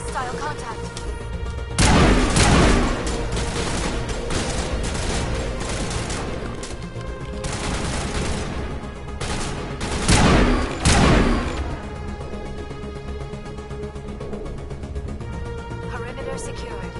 Hostile contact. Perimeter secured.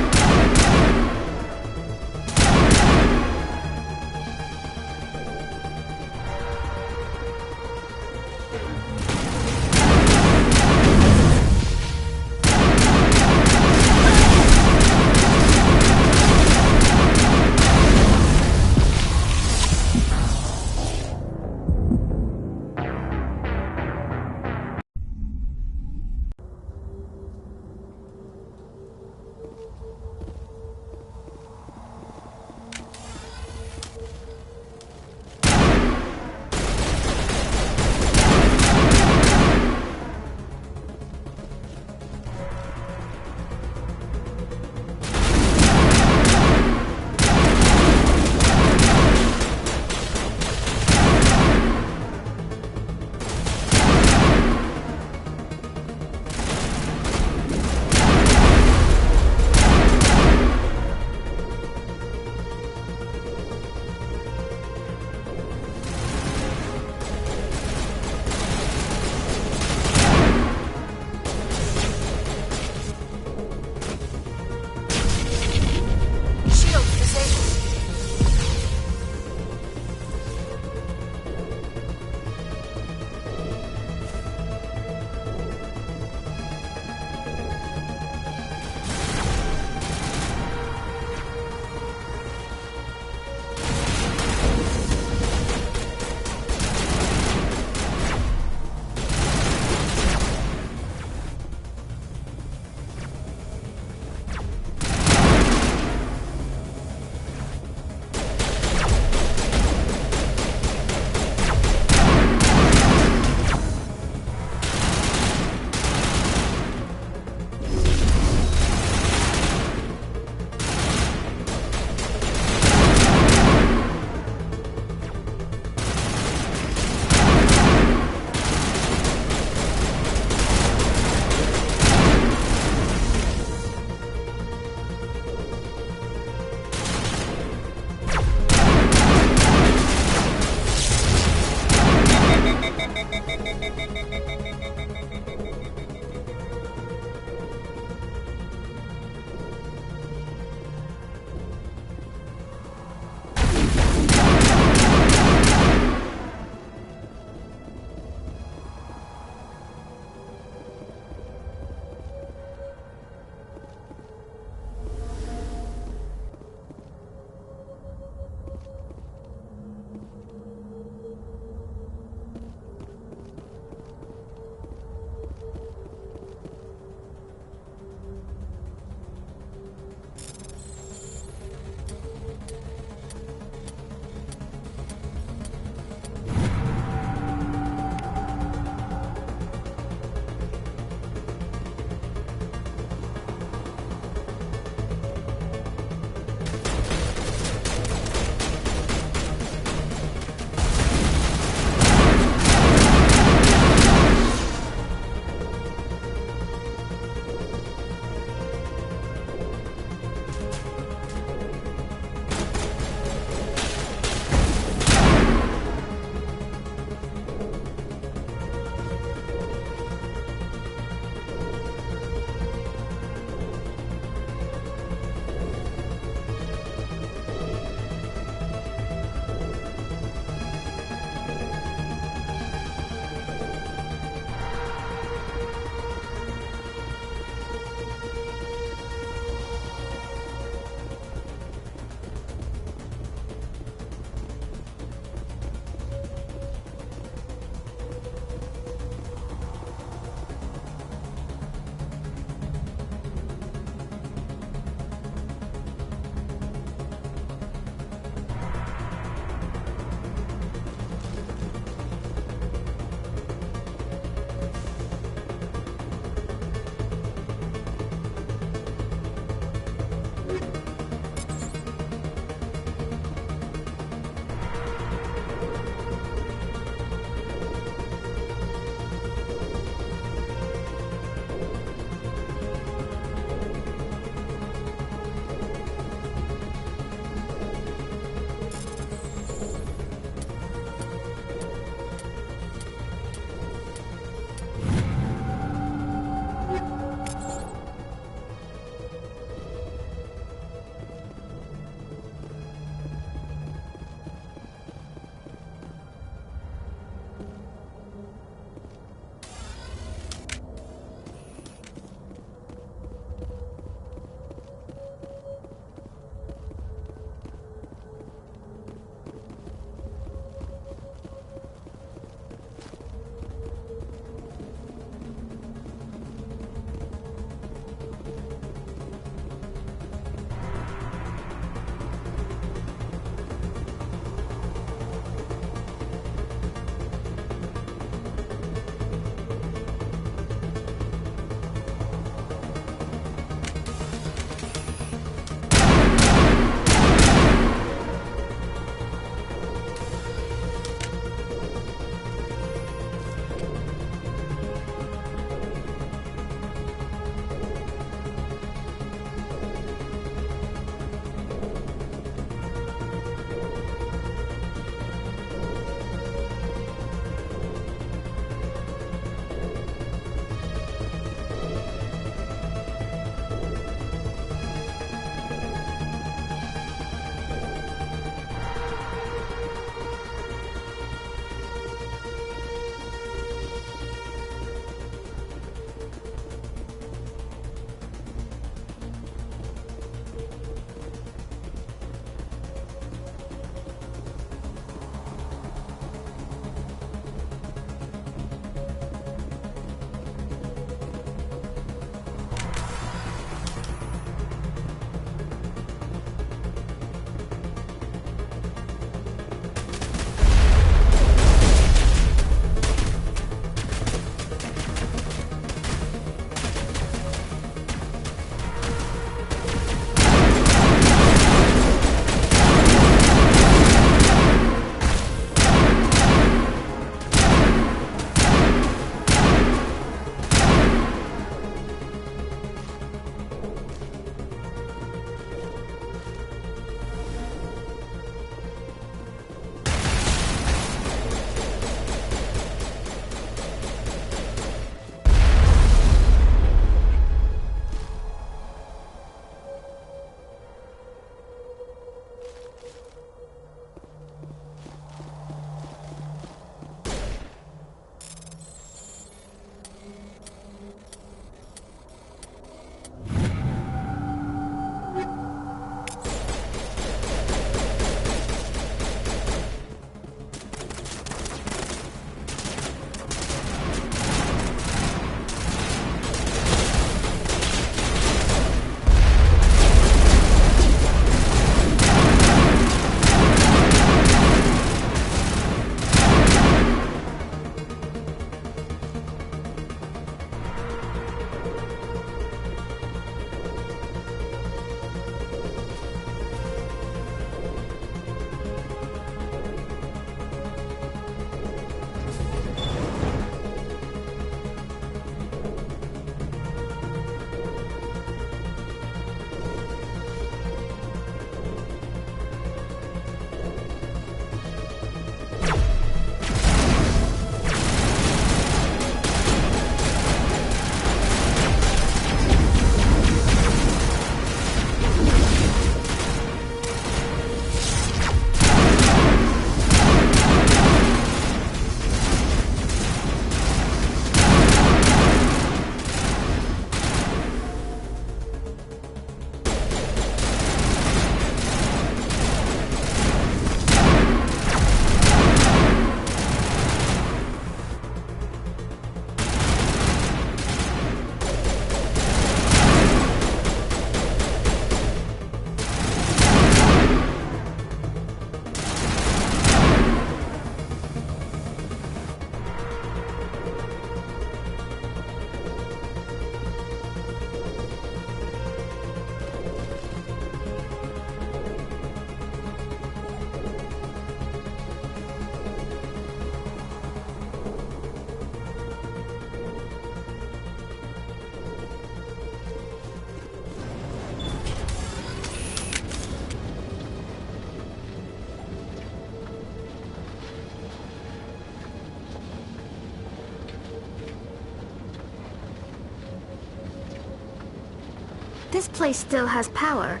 This place still has power.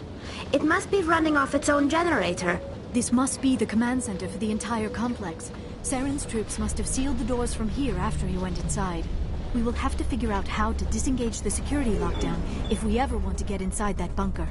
It must be running off its own generator. This must be the command center for the entire complex. Saren's troops must have sealed the doors from here after he went inside. We will have to figure out how to disengage the security lockdown if we ever want to get inside that bunker.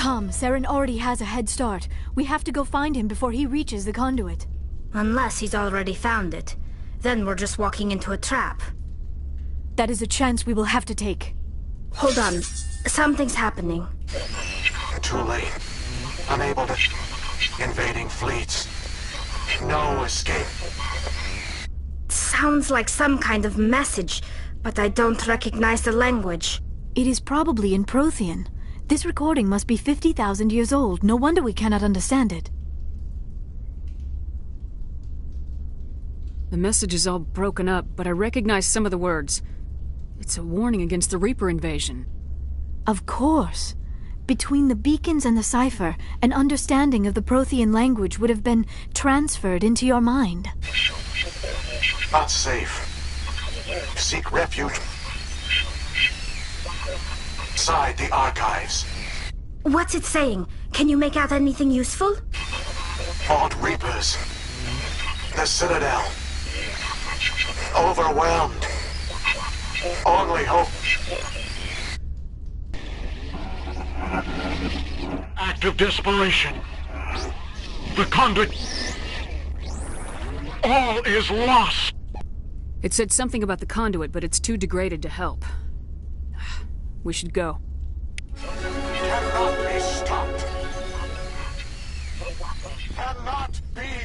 Come, Saren already has a head start. We have to go find him before he reaches the conduit. Unless he's already found it. Then we're just walking into a trap. That is a chance we will have to take. Hold on. Something's happening. Too late. Unable to... Invading fleets. No escape. Sounds like some kind of message, but I don't recognize the language. It is probably in Prothean. This recording must be 50,000 years old. No wonder we cannot understand it. The message is all broken up, but I recognize some of the words. It's a warning against the Reaper invasion. Of course. Between the beacons and the cipher, an understanding of the Prothean language would have been transferred into your mind. Not safe. Seek refuge inside the archives. What's it saying? Can you make out anything useful? Fought Reapers. The Citadel. Overwhelmed. Only hope. Act of desperation. The conduit. All is lost. It said something about the conduit, but it's too degraded to help. We should go. Cannot be stopped. Cannot be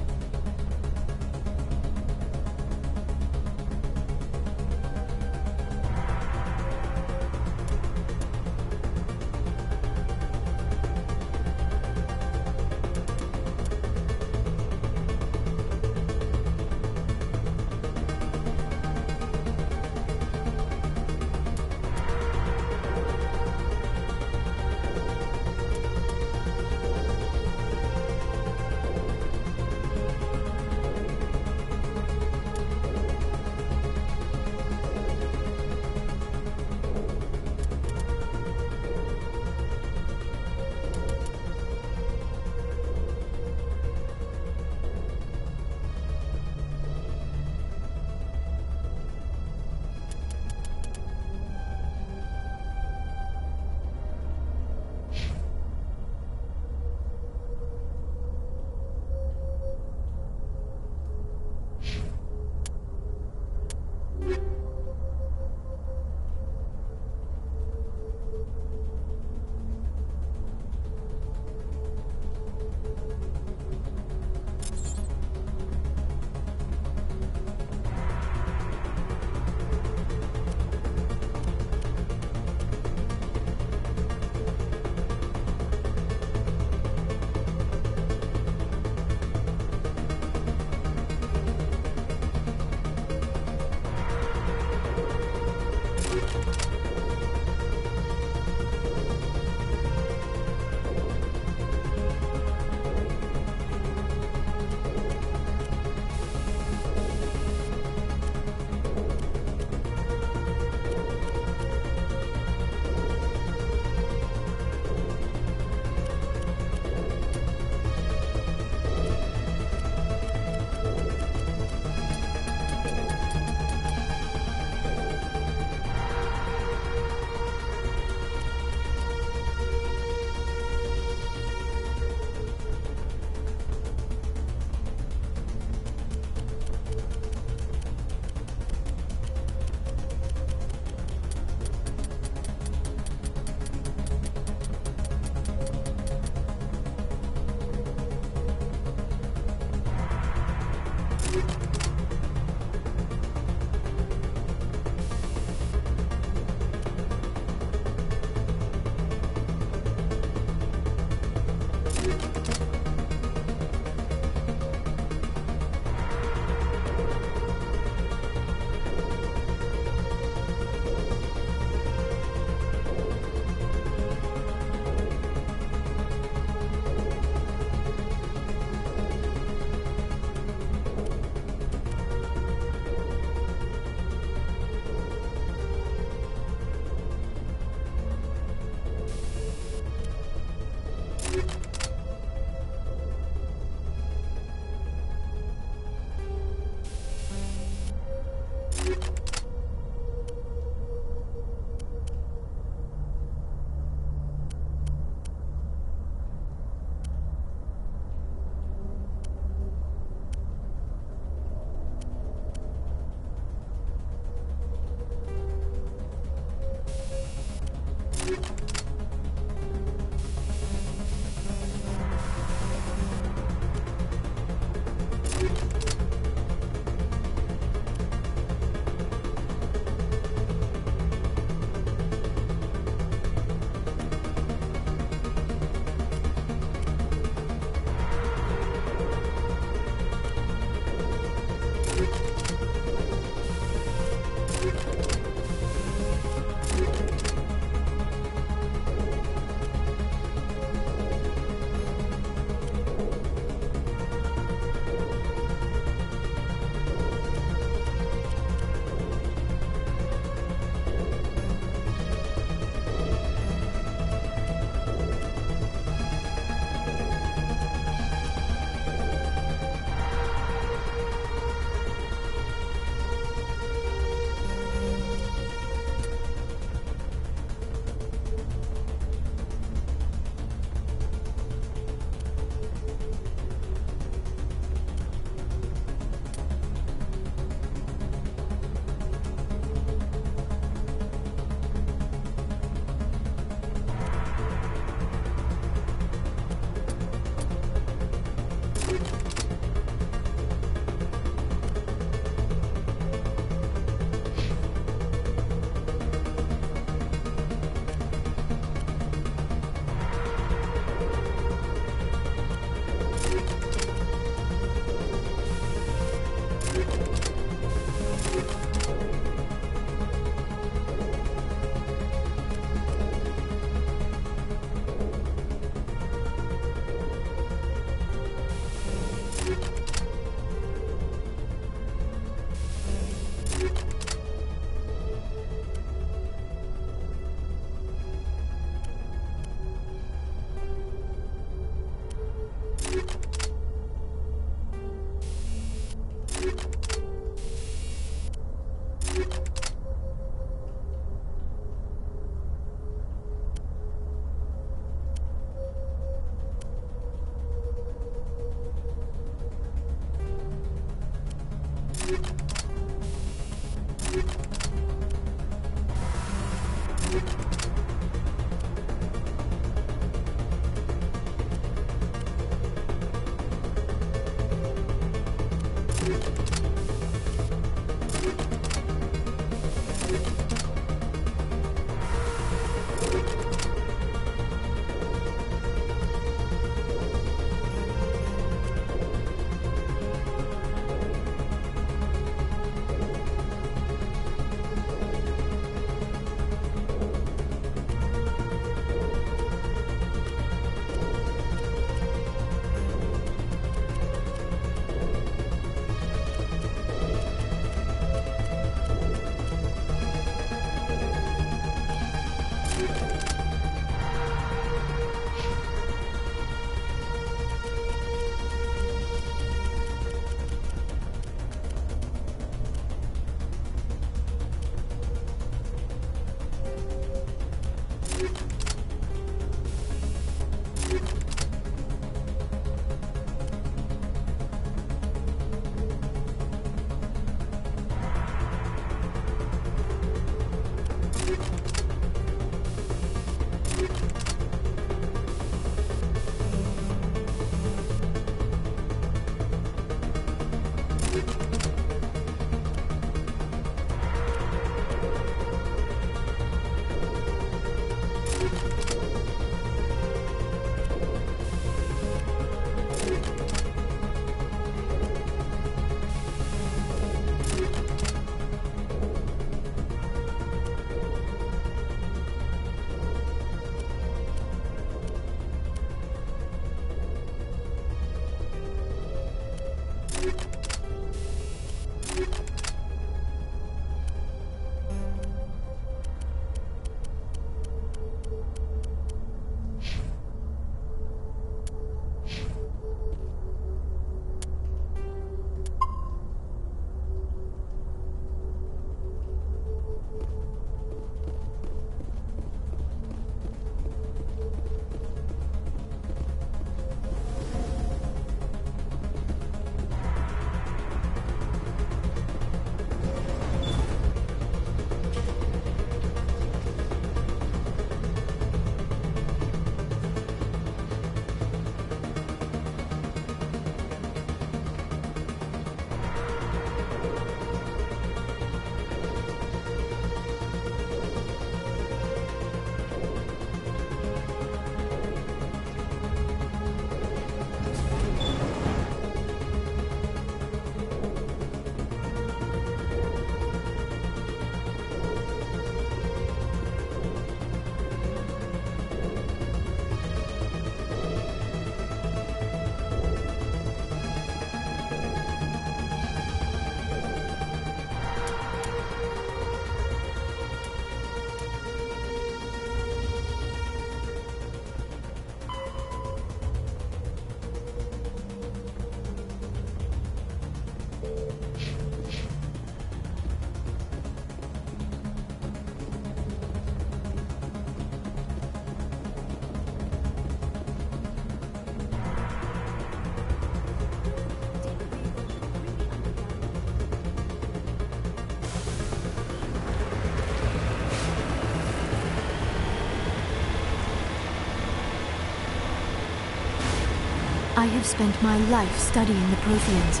I have spent my life studying the Protheans,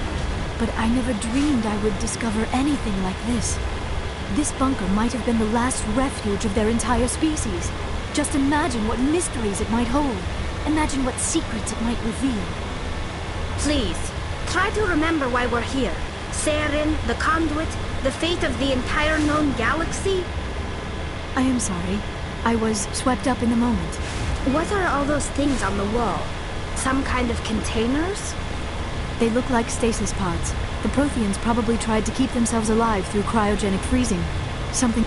but I never dreamed I would discover anything like this. This bunker might have been the last refuge of their entire species. Just imagine what mysteries it might hold. Imagine what secrets it might reveal. Please, try to remember why we're here. Saren, the Conduit, the fate of the entire known galaxy. I am sorry. I was swept up in the moment. What are all those things on the wall? Some kind of containers? They look like stasis pods. The Protheans probably tried to keep themselves alive through cryogenic freezing. Something...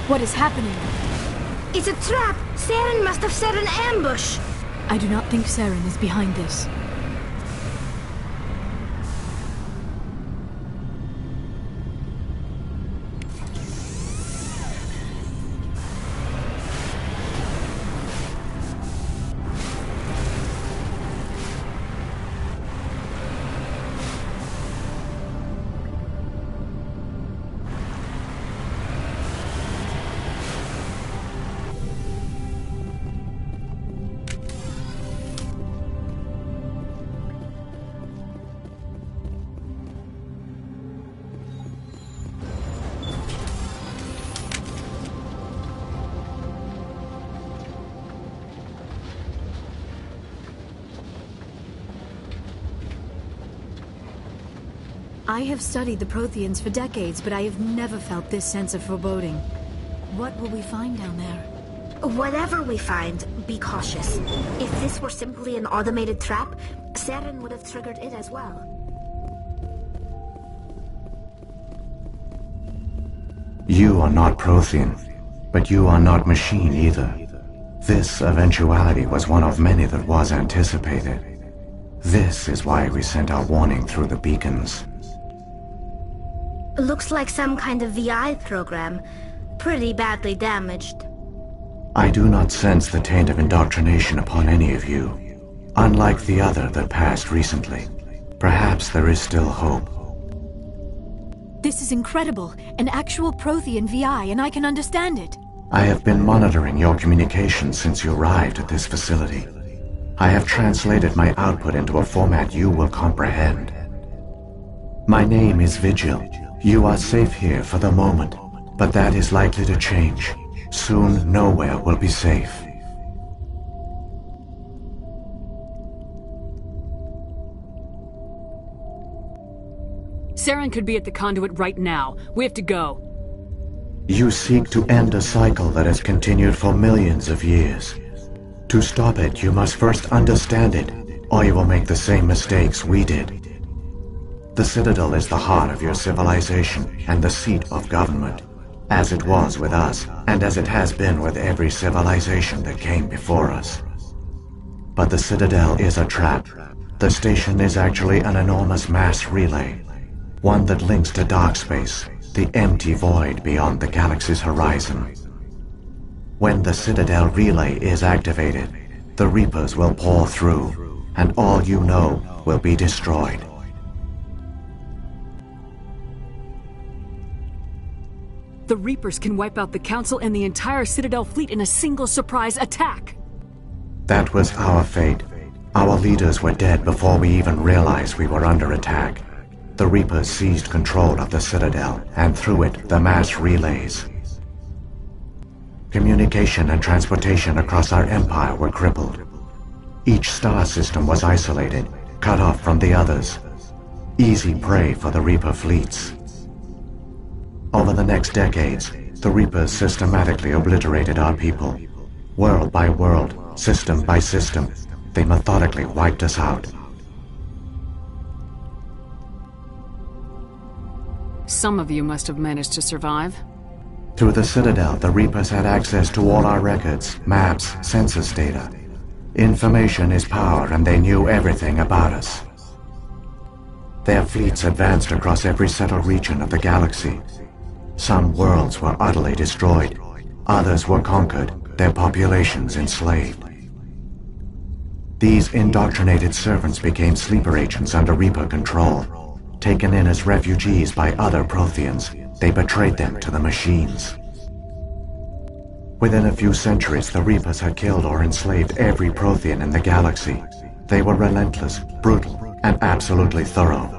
What is happening? It's a trap! Saren must have set an ambush! I do not think Saren is behind this. I have studied the Protheans for decades, but I have never felt this sense of foreboding. What will we find down there? Whatever we find, be cautious. If this were simply an automated trap, Saren would have triggered it as well. You are not Prothean, but you are not machine either. This eventuality was one of many that was anticipated. This is why we sent our warning through the beacons. Looks like some kind of VI program. Pretty badly damaged. I do not sense the taint of indoctrination upon any of you, unlike the other that passed recently. Perhaps there is still hope. This is incredible. An actual Prothean VI, and I can understand it. I have been monitoring your communications since you arrived at this facility. I have translated my output into a format you will comprehend. My name is Vigil. You are safe here for the moment, but that is likely to change. Soon, nowhere will be safe. Saren could be at the conduit right now. We have to go. You seek to end a cycle that has continued for millions of years. To stop it, you must first understand it, or you will make the same mistakes we did. The Citadel is the heart of your civilization and the seat of government, as it was with us, and as it has been with every civilization that came before us. But the Citadel is a trap. The station is actually an enormous mass relay, one that links to dark space, the empty void beyond the galaxy's horizon. When the Citadel relay is activated, the Reapers will pour through, and all you know will be destroyed. The Reapers can wipe out the Council and the entire Citadel fleet in a single surprise attack. That was our fate. Our leaders were dead before we even realized we were under attack. The Reapers seized control of the Citadel, and through it, the mass relays. Communication and transportation across our empire were crippled. Each star system was isolated, cut off from the others. Easy prey for the Reaper fleets. Over the next decades, the Reapers systematically obliterated our people. World by world, system by system, they methodically wiped us out. Some of you must have managed to survive. Through the Citadel, the Reapers had access to all our records, maps, census data. Information is power, and they knew everything about us. Their fleets advanced across every settled region of the galaxy. Some worlds were utterly destroyed. Others were conquered, their populations enslaved. These indoctrinated servants became sleeper agents under Reaper control. Taken in as refugees by other Protheans, they betrayed them to the machines. Within a few centuries, the Reapers had killed or enslaved every Prothean in the galaxy. They were relentless, brutal, and absolutely thorough.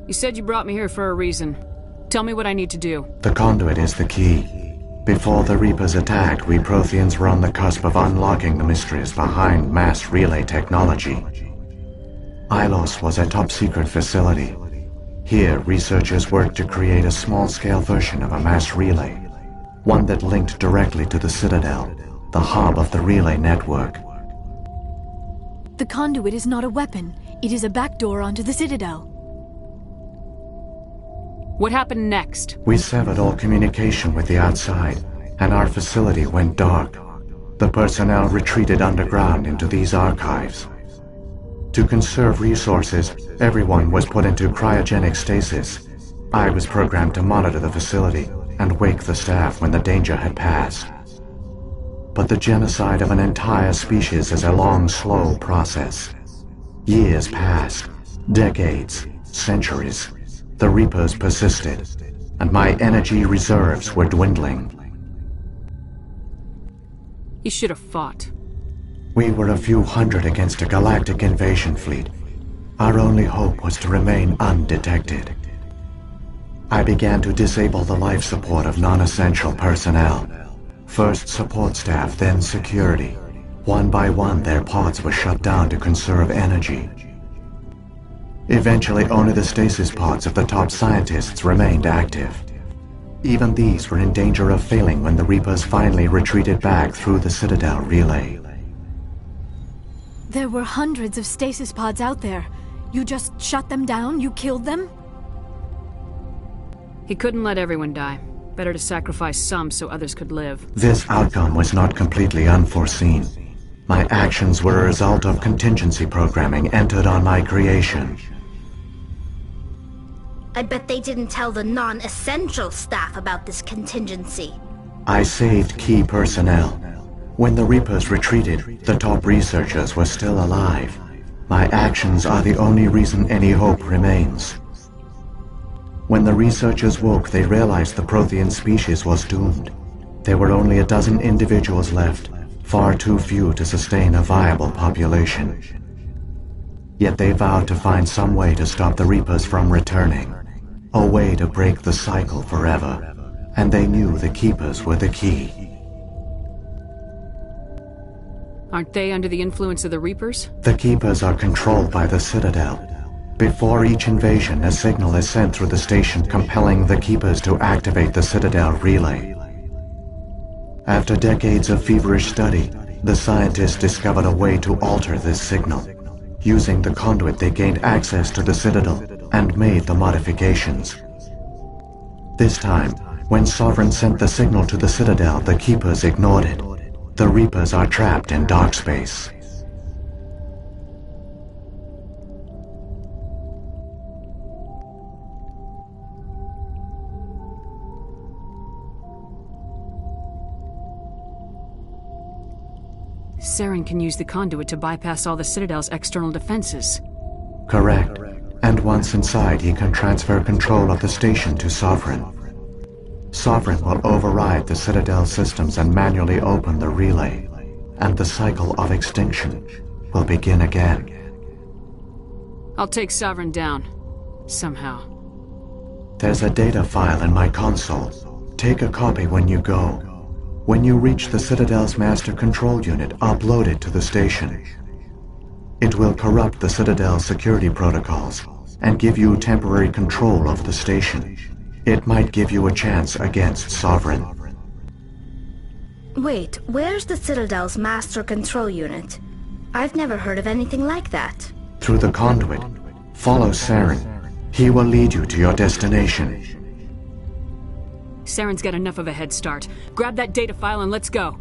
You said you brought me here for a reason. Tell me what I need to do. The conduit is the key. Before the Reapers attacked, we Protheans were on the cusp of unlocking the mysteries behind mass relay technology. Ilos was a top-secret facility. Here, researchers worked to create a small-scale version of a mass relay, one that linked directly to the Citadel, the hub of the relay network. The conduit is not a weapon. It is a backdoor onto the Citadel. What happened next? We severed all communication with the outside, and our facility went dark. The personnel retreated underground into these archives. To conserve resources, everyone was put into cryogenic stasis. I was programmed to monitor the facility and wake the staff when the danger had passed. But the genocide of an entire species is a long, slow process. Years passed, decades, centuries. The Reapers persisted, and my energy reserves were dwindling. You should have fought. We were a few hundred against a galactic invasion fleet. Our only hope was to remain undetected. I began to disable the life support of non-essential personnel. First support staff, then security. One by one, their pods were shut down to conserve energy. Eventually, only the stasis pods of the top scientists remained active. Even these were in danger of failing when the Reapers finally retreated back through the Citadel relay. There were hundreds of stasis pods out there. You just shut them down? You killed them? He couldn't let everyone die. Better to sacrifice some so others could live. This outcome was not completely unforeseen. My actions were a result of contingency programming entered on my creation. I bet they didn't tell the non-essential staff about this contingency. I saved key personnel. When the Reapers retreated, the top researchers were still alive. My actions are the only reason any hope remains. When the researchers woke, they realized the Prothean species was doomed. There were only a dozen individuals left, far too few to sustain a viable population. Yet they vowed to find some way to stop the Reapers from returning. A way to break the cycle forever. And they knew the Keepers were the key. Aren't they under the influence of the Reapers? The Keepers are controlled by the Citadel. Before each invasion, a signal is sent through the station compelling the Keepers to activate the Citadel relay. After decades of feverish study, the scientists discovered a way to alter this signal. Using the conduit, they gained access to the Citadel and made the modifications. This time, when Sovereign sent the signal to the Citadel, the Keepers ignored it. The Reapers are trapped in dark space. Saren can use the conduit to bypass all the Citadel's external defenses. Correct. And once inside, he can transfer control of the station to Sovereign. Sovereign will override the Citadel systems and manually open the relay, and the cycle of extinction will begin again. I'll take Sovereign down. Somehow. There's a data file in my console. Take a copy when you go. When you reach the Citadel's master control unit, upload it to the station. It will corrupt the Citadel's security protocols and give you temporary control of the station. It might give you a chance against Sovereign. Wait, where's the Citadel's master control unit? I've never heard of anything like that. Through the conduit. Follow Saren. He will lead you to your destination. Saren's got enough of a head start. Grab that data file and let's go.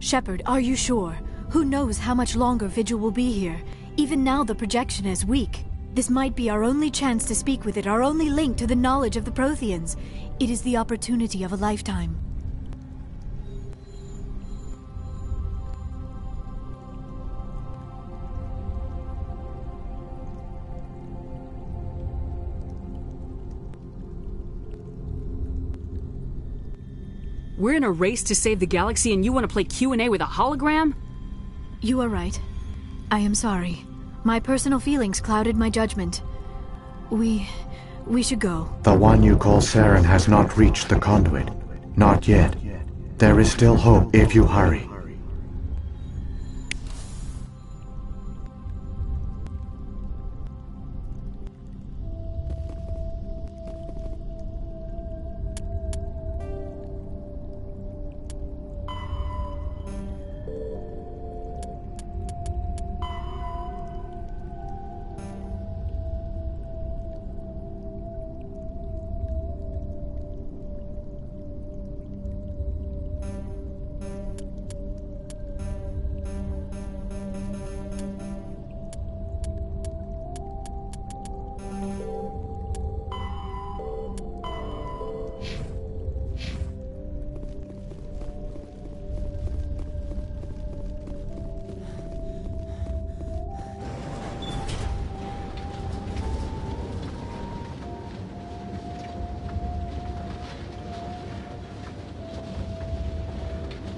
Shepard, are you sure? Who knows how much longer Vigil will be here? Even now the projection is weak. This might be our only chance to speak with it, our only link to the knowledge of the Protheans. It is the opportunity of a lifetime. We're in a race to save the galaxy and you want to play Q&A with a hologram? You are right. I am sorry. My personal feelings clouded my judgment. We should go. The one you call Saren has not reached the conduit. Not yet. There is still hope if you hurry.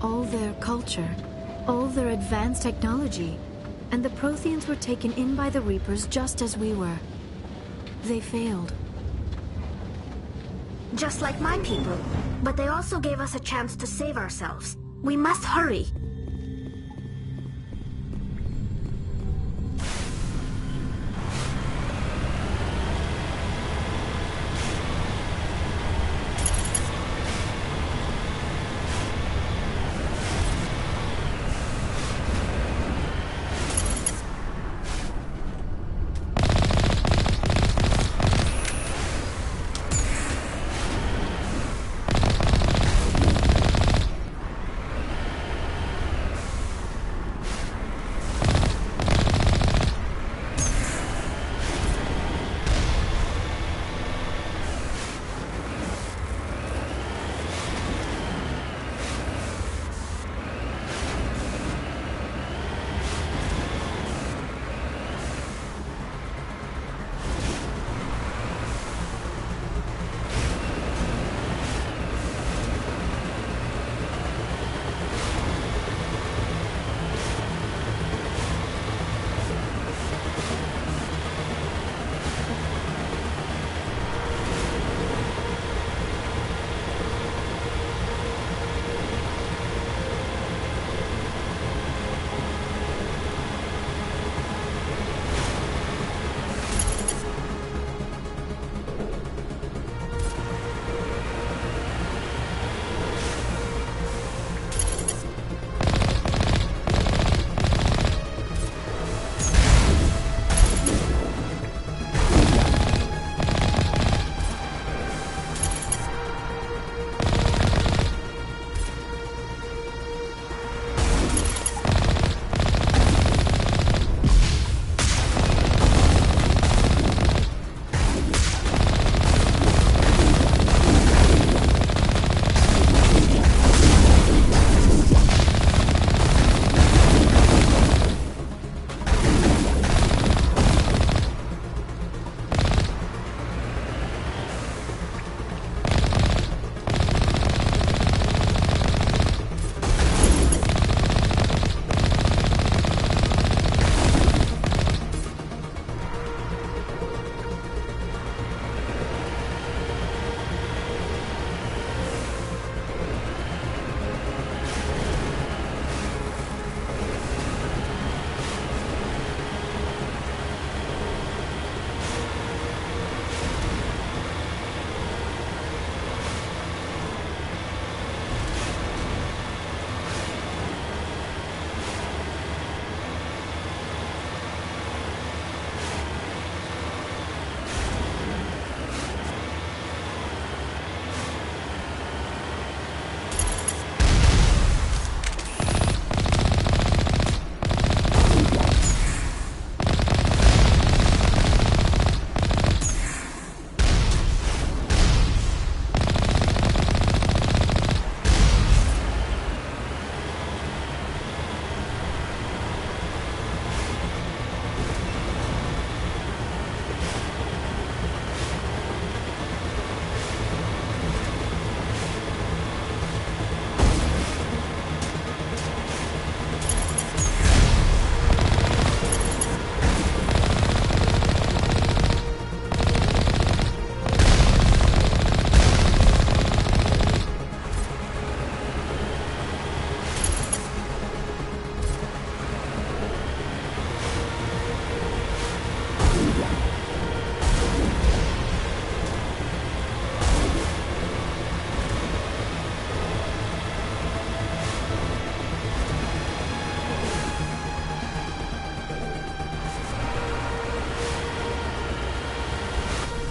All their culture, all their advanced technology, and the Protheans were taken in by the Reapers just as we were. They failed. Just like my people. But they also gave us a chance to save ourselves. We must hurry.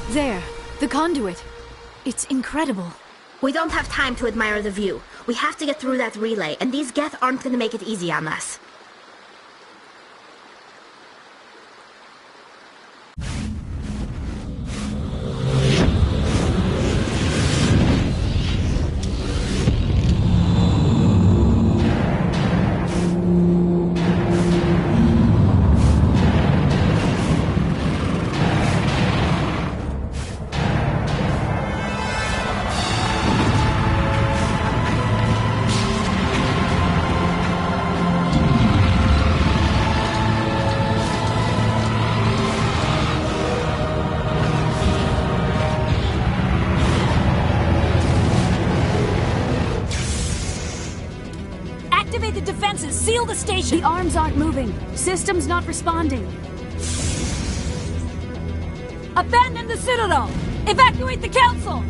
There, the conduit. It's incredible. We don't have time to admire the view. We have to get through that relay, and these Geth aren't gonna make it easy on us. Activate the defenses! Seal the station! The arms aren't moving. System's not responding. Abandon the Citadel! Evacuate the Council!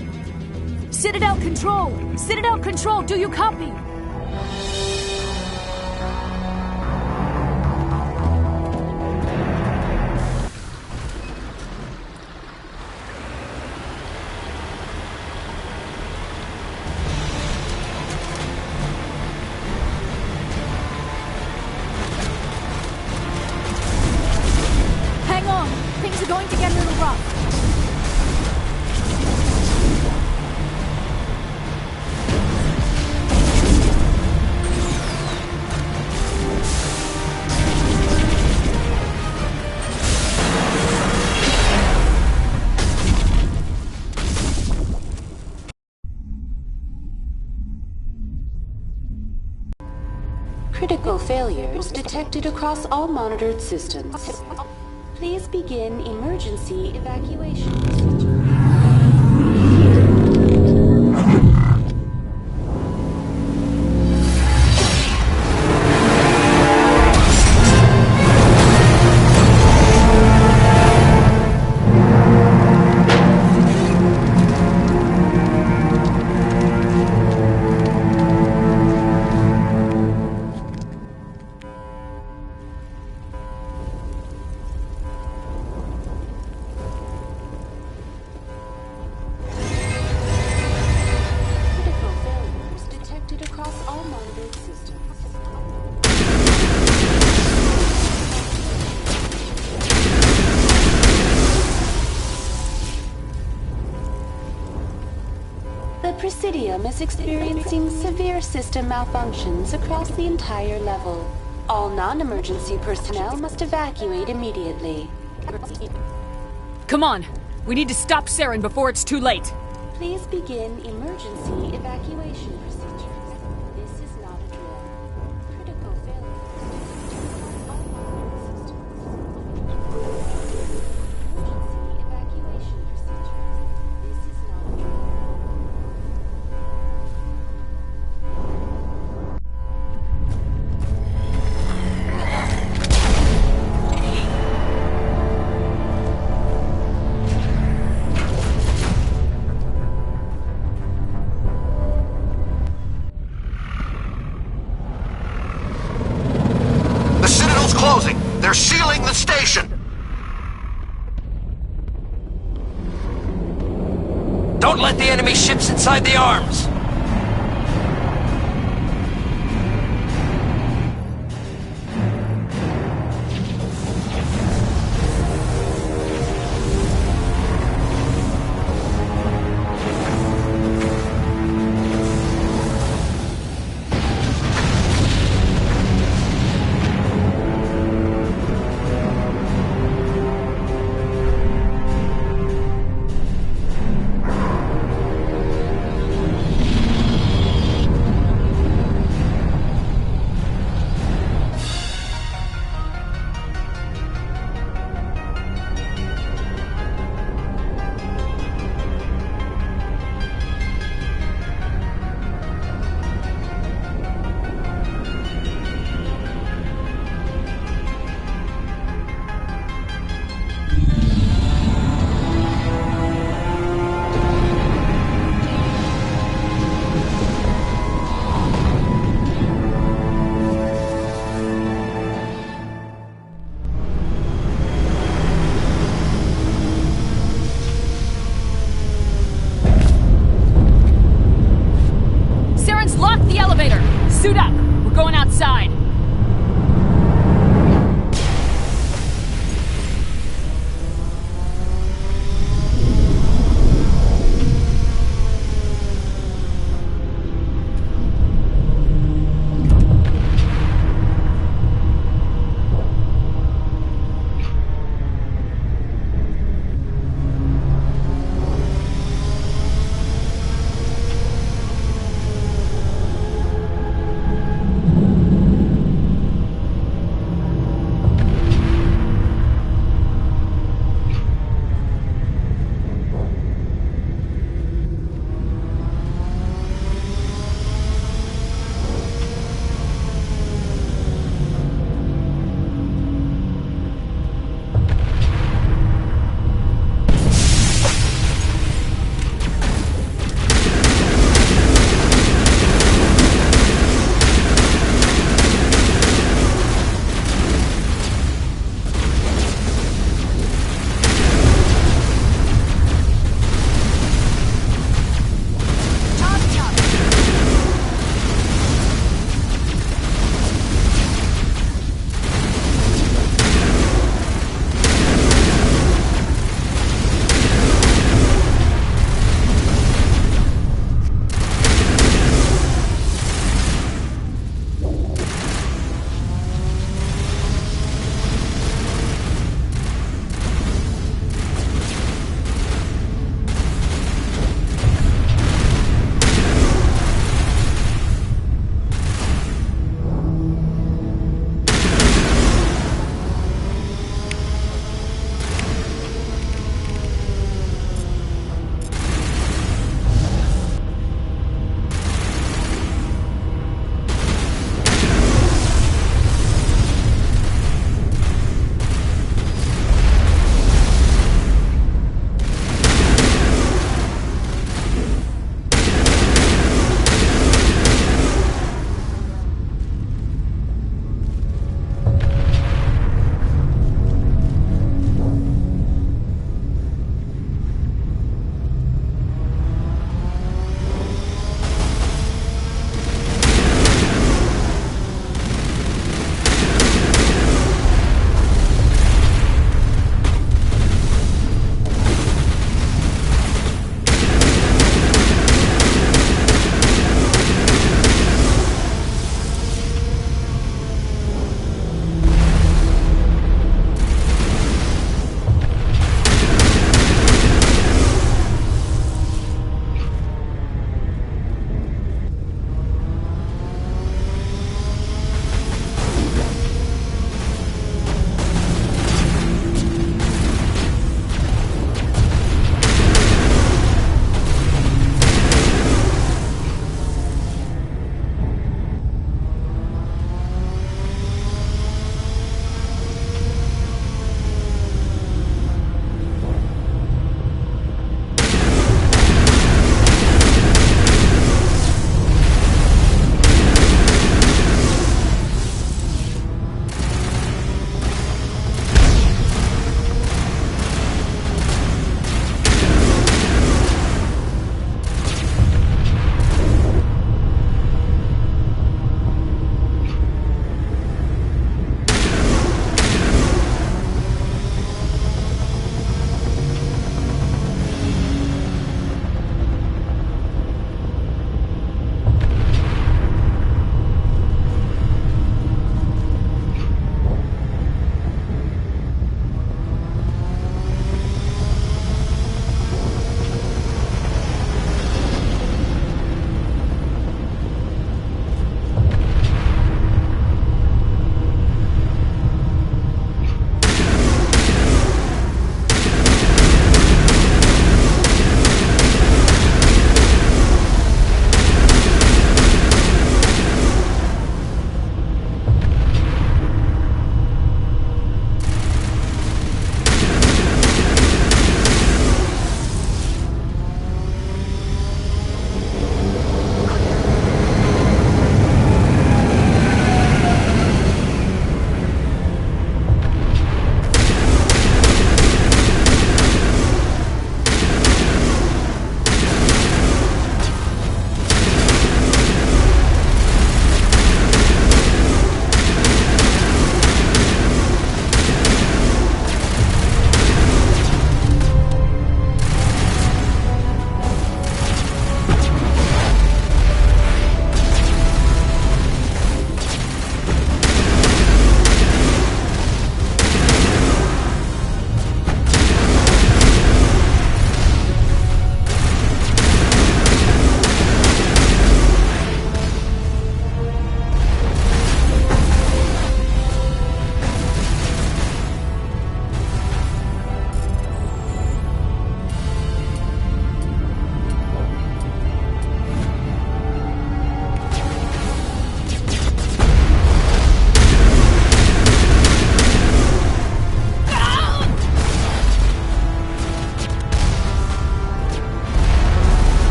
Citadel Control! Citadel Control, do you copy? Hang on! Things are going to get a little rough. Critical failures detected across all monitored systems. Please begin emergency evacuation procedure. Critical failures detected across all monitored systems. The Presidium is experiencing severe system malfunctions across the entire level. All non-emergency personnel must evacuate immediately. Come on! We need to stop Saren before it's too late! Please begin emergency evacuation procedures. This is not a drill. Critical failure. All monitored systems. Emergency evacuation procedures. This is not a drill. The Citadel's closing. They're sealing the station. Don't let the enemy ships inside the arms!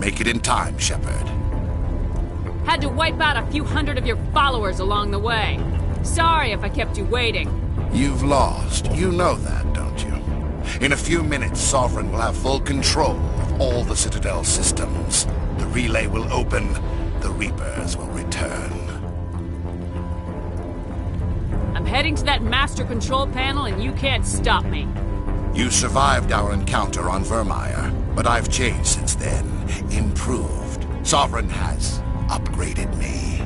make it in time, Shepard. Had to wipe out a few hundred of your followers along the way. Sorry if I kept you waiting. You've lost. You know that, don't you? In a few minutes, Sovereign will have full control of all the Citadel systems. The relay will open. The Reapers will return. I'm heading to that master control panel and you can't stop me. You survived our encounter on Vermeer, but I've changed since then. Improved. Sovereign has upgraded me.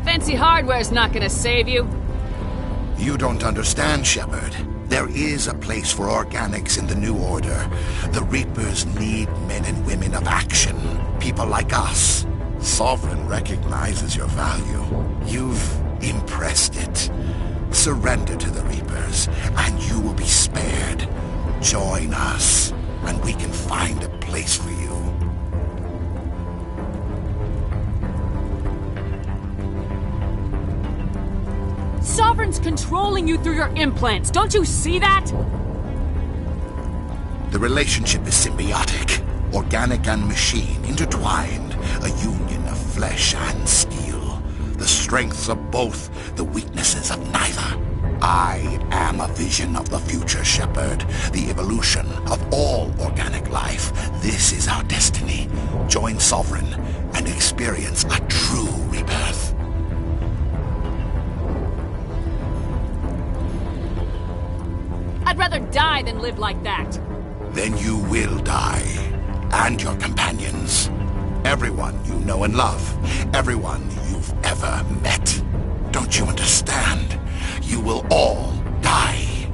Fancy hardware's not gonna save you. You don't understand, Shepard. There is a place for organics in the New Order. The Reapers need men and women of action. People like us. Sovereign recognizes your value. You've impressed it. Surrender to the Reapers, and you will be spared. Join us, and we can find a place for you. Sovereign's controlling you through your implants. Don't you see that? The relationship is symbiotic. Organic and machine intertwined. A union of flesh and steel. The strengths of both, the weaknesses of neither. I am a vision of the future, Shepard. The evolution of all organic life. This is our destiny. Join Sovereign and experience a true rebirth. I'd rather die than live like that. Then you will die. And your companions. Everyone you know and love. Everyone you've ever met. Don't you understand? You will all die.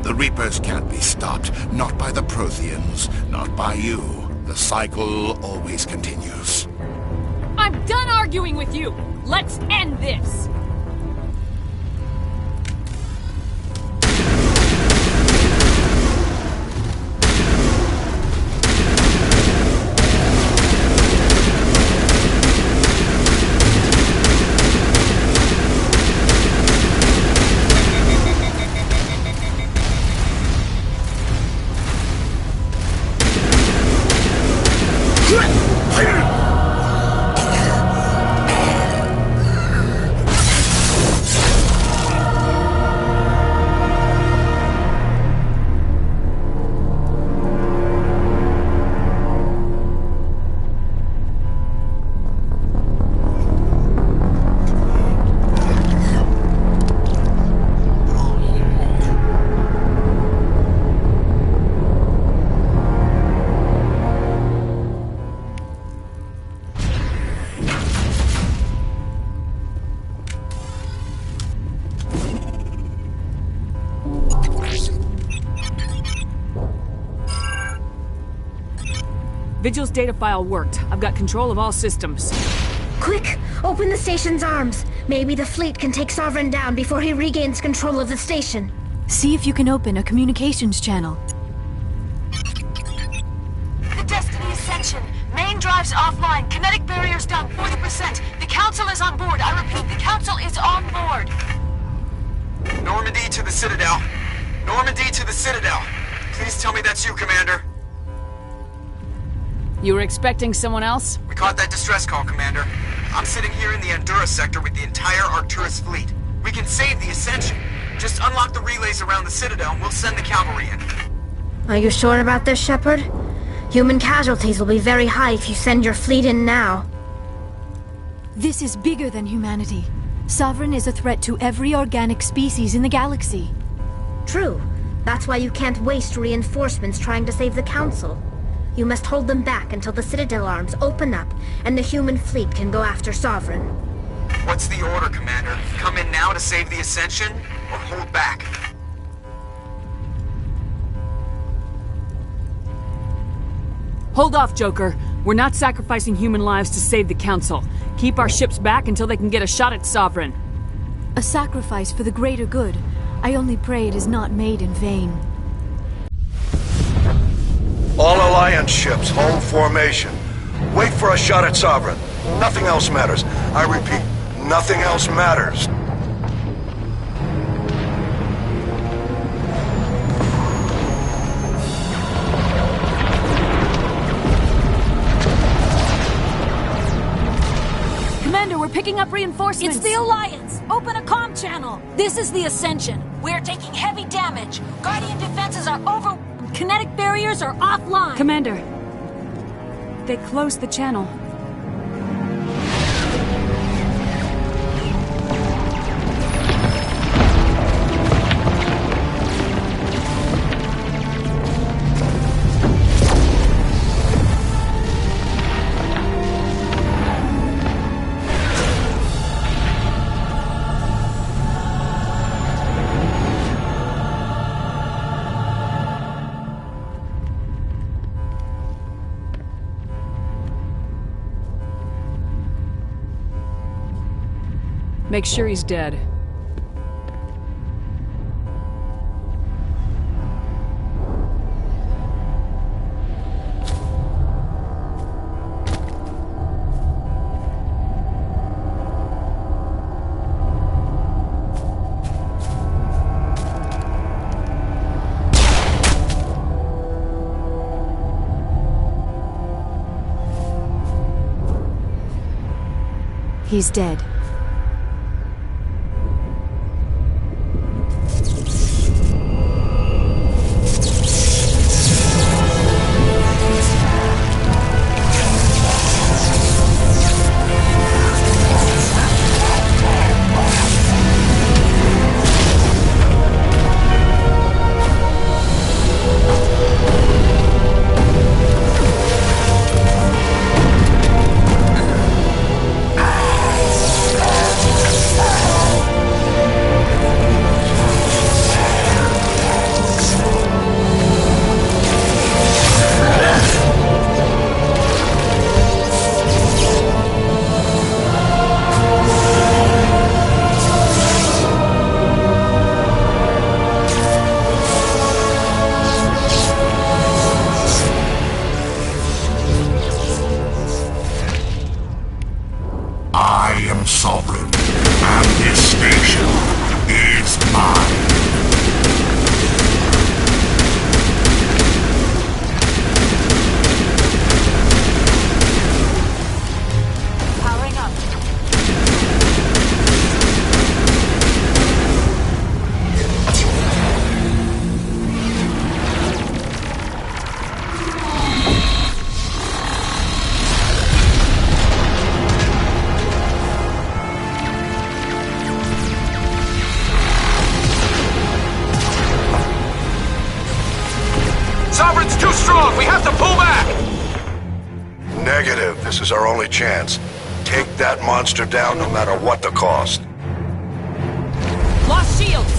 The Reapers can't be stopped. Not by the Protheans. Not by you. The cycle always continues. I'm done arguing with you. Let's end this. Vigil's data file worked. I've got control of all systems. Quick! Open the station's arms. Maybe the fleet can take Sovereign down before he regains control of the station. See if you can open a communications channel. The Destiny Ascension. Main drives offline. Kinetic barriers down 40%. The Council is on board. I repeat, the Council is on board. Normandy to the Citadel. Normandy to the Citadel. Please tell me that's you, Commander. You were expecting someone else? We caught that distress call, Commander. I'm sitting here in the Andurra sector with the entire Arcturus fleet. We can save the Ascension. Just unlock the relays around the Citadel and we'll send the cavalry in. Are you sure about this, Shepard? Human casualties will be very high if you send your fleet in now. This is bigger than humanity. Sovereign is a threat to every organic species in the galaxy. True. That's why you can't waste reinforcements trying to save the Council. You must hold them back until the Citadel arms open up and the human fleet can go after Sovereign. What's the order, Commander? Come in now to save the Ascension, or hold back? Hold off, Joker. We're not sacrificing human lives to save the Council. Keep our ships back until they can get a shot at Sovereign. A sacrifice for the greater good. I only pray it is not made in vain. All Alliance ships, hold formation. Wait for a shot at Sovereign. Nothing else matters. I repeat, nothing else matters. picking up reinforcements. It's the Alliance! Open a comm channel! This is the Ascension. We're taking heavy damage. Guardian defenses are over... Kinetic barriers are offline. Commander, they closed the channel. Make sure he's dead. He's dead. Sovereign's too strong! We have to pull back! Negative. This is our only chance. Take that monster down no matter what the cost. Lost shields!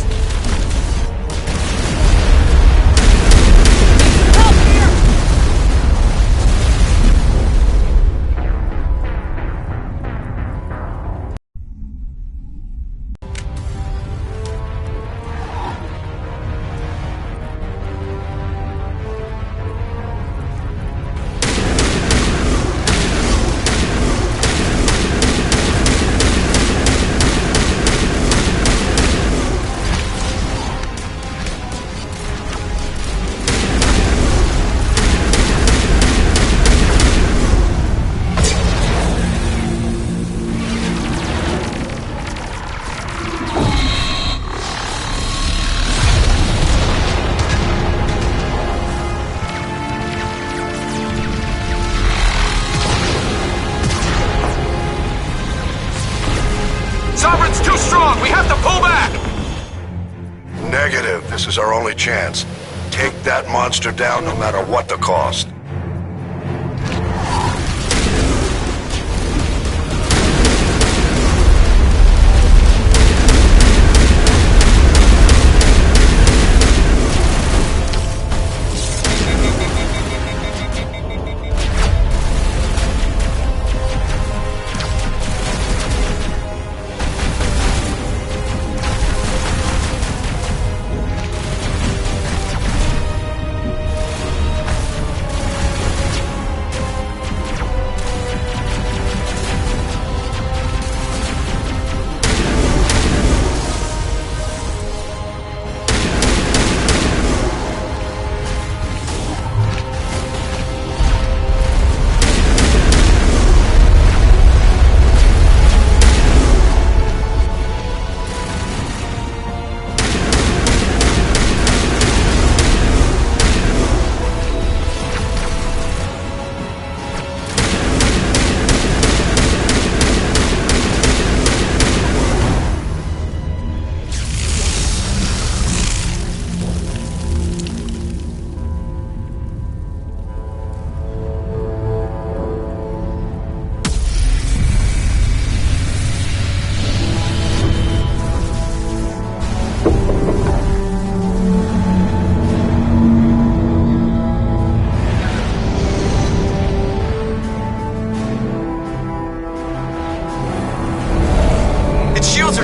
Sovereign's too strong! We have to pull back! Negative. This is our only chance. Take that monster down no matter what the cost.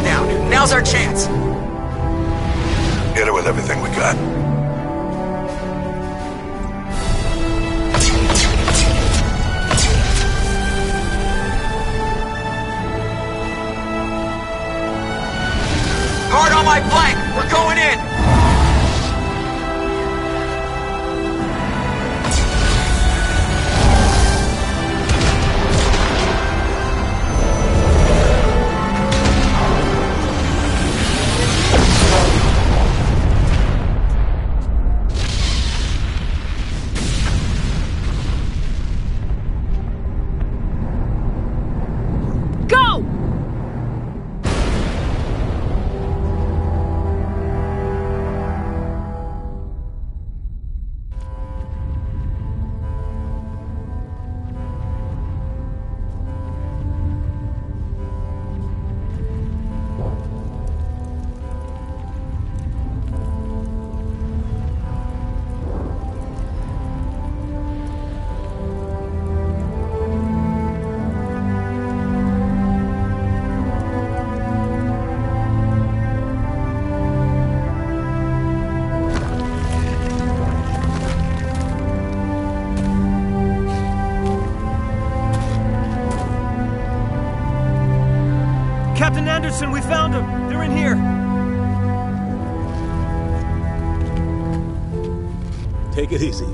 down. Now's our chance. Hit her with everything we got. Guard on my flank! We're going in! Captain Anderson, we found them! They're in here! Take it easy.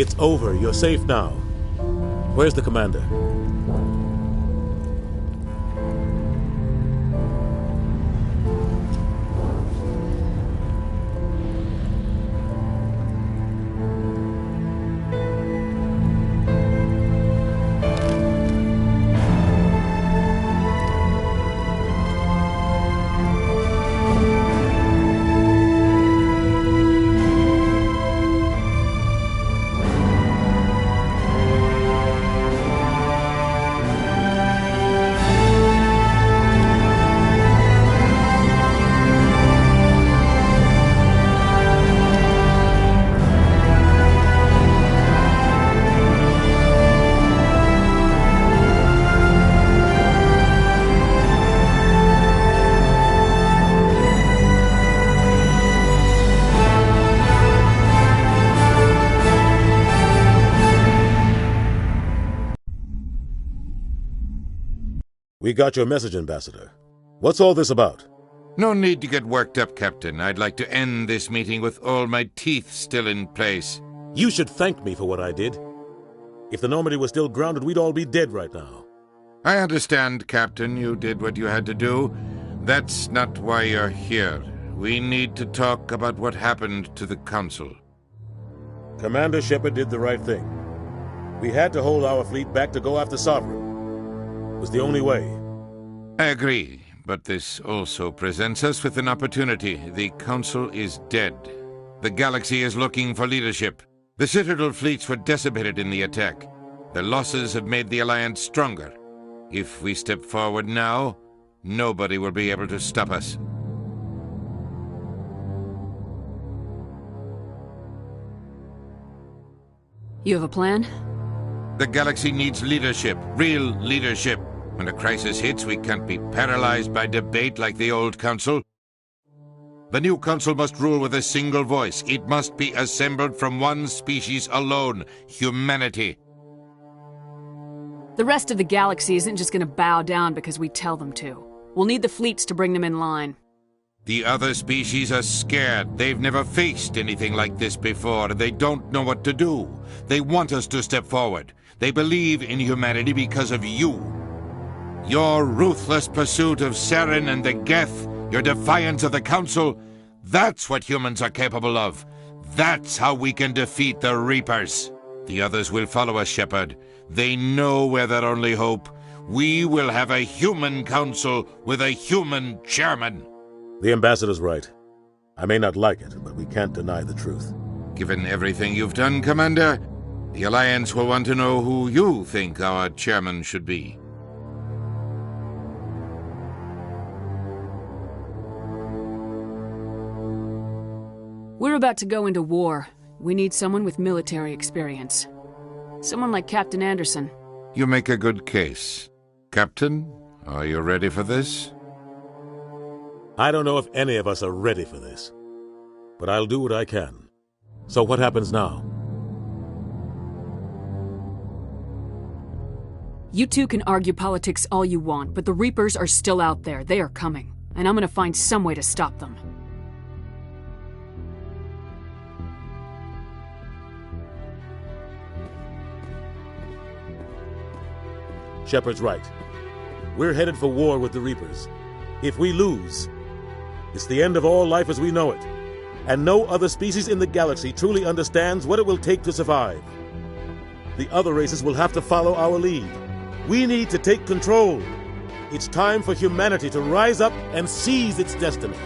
It's over. You're safe now. Where's the commander? We got your message, Ambassador. What's all this about? No need to get worked up, Captain. I'd like to end this meeting with all my teeth still in place. You should thank me for what I did. If the Normandy was still grounded, we'd all be dead right now. I understand, Captain. You did what you had to do. That's not why you're here. We need to talk about what happened to the Council. Commander Shepard did the right thing. We had to hold our fleet back to go after Sovereign. It was the only way. I agree, but this also presents us with an opportunity. The Council is dead. The galaxy is looking for leadership. The Citadel fleets were decimated in the attack. Their losses have made the Alliance stronger. If we step forward now, nobody will be able to stop us. You have a plan? The galaxy needs leadership, real leadership. When a crisis hits, we can't be paralyzed by debate like the old Council. The new Council must rule with a single voice. It must be assembled from one species alone, humanity. The rest of the galaxy isn't just gonna bow down because we tell them to. We'll need the fleets to bring them in line. The other species are scared. They've never faced anything like this before, and they don't know what to do. They want us to step forward. They believe in humanity because of you. Your ruthless pursuit of Saren and the Geth, your defiance of the Council, that's what humans are capable of. That's how we can defeat the Reapers. The others will follow us, Shepard. They know we're their only hope. We will have a human council with a human chairman. The Ambassador's right. I may not like it, but we can't deny the truth. Given everything you've done, Commander, the Alliance will want to know who you think our chairman should be. We're about to go into war. We need someone with military experience. Someone like Captain Anderson. You make a good case. Captain, are you ready for this? I don't know if any of us are ready for this, but I'll do what I can. So what happens now? You two can argue politics all you want, but the Reapers are still out there. They are coming, and I'm gonna find some way to stop them. Shepard's right. We're headed for war with the Reapers. If we lose, it's the end of all life as we know it. And no other species in the galaxy truly understands what it will take to survive. The other races will have to follow our lead. We need to take control. It's time for humanity to rise up and seize its destiny.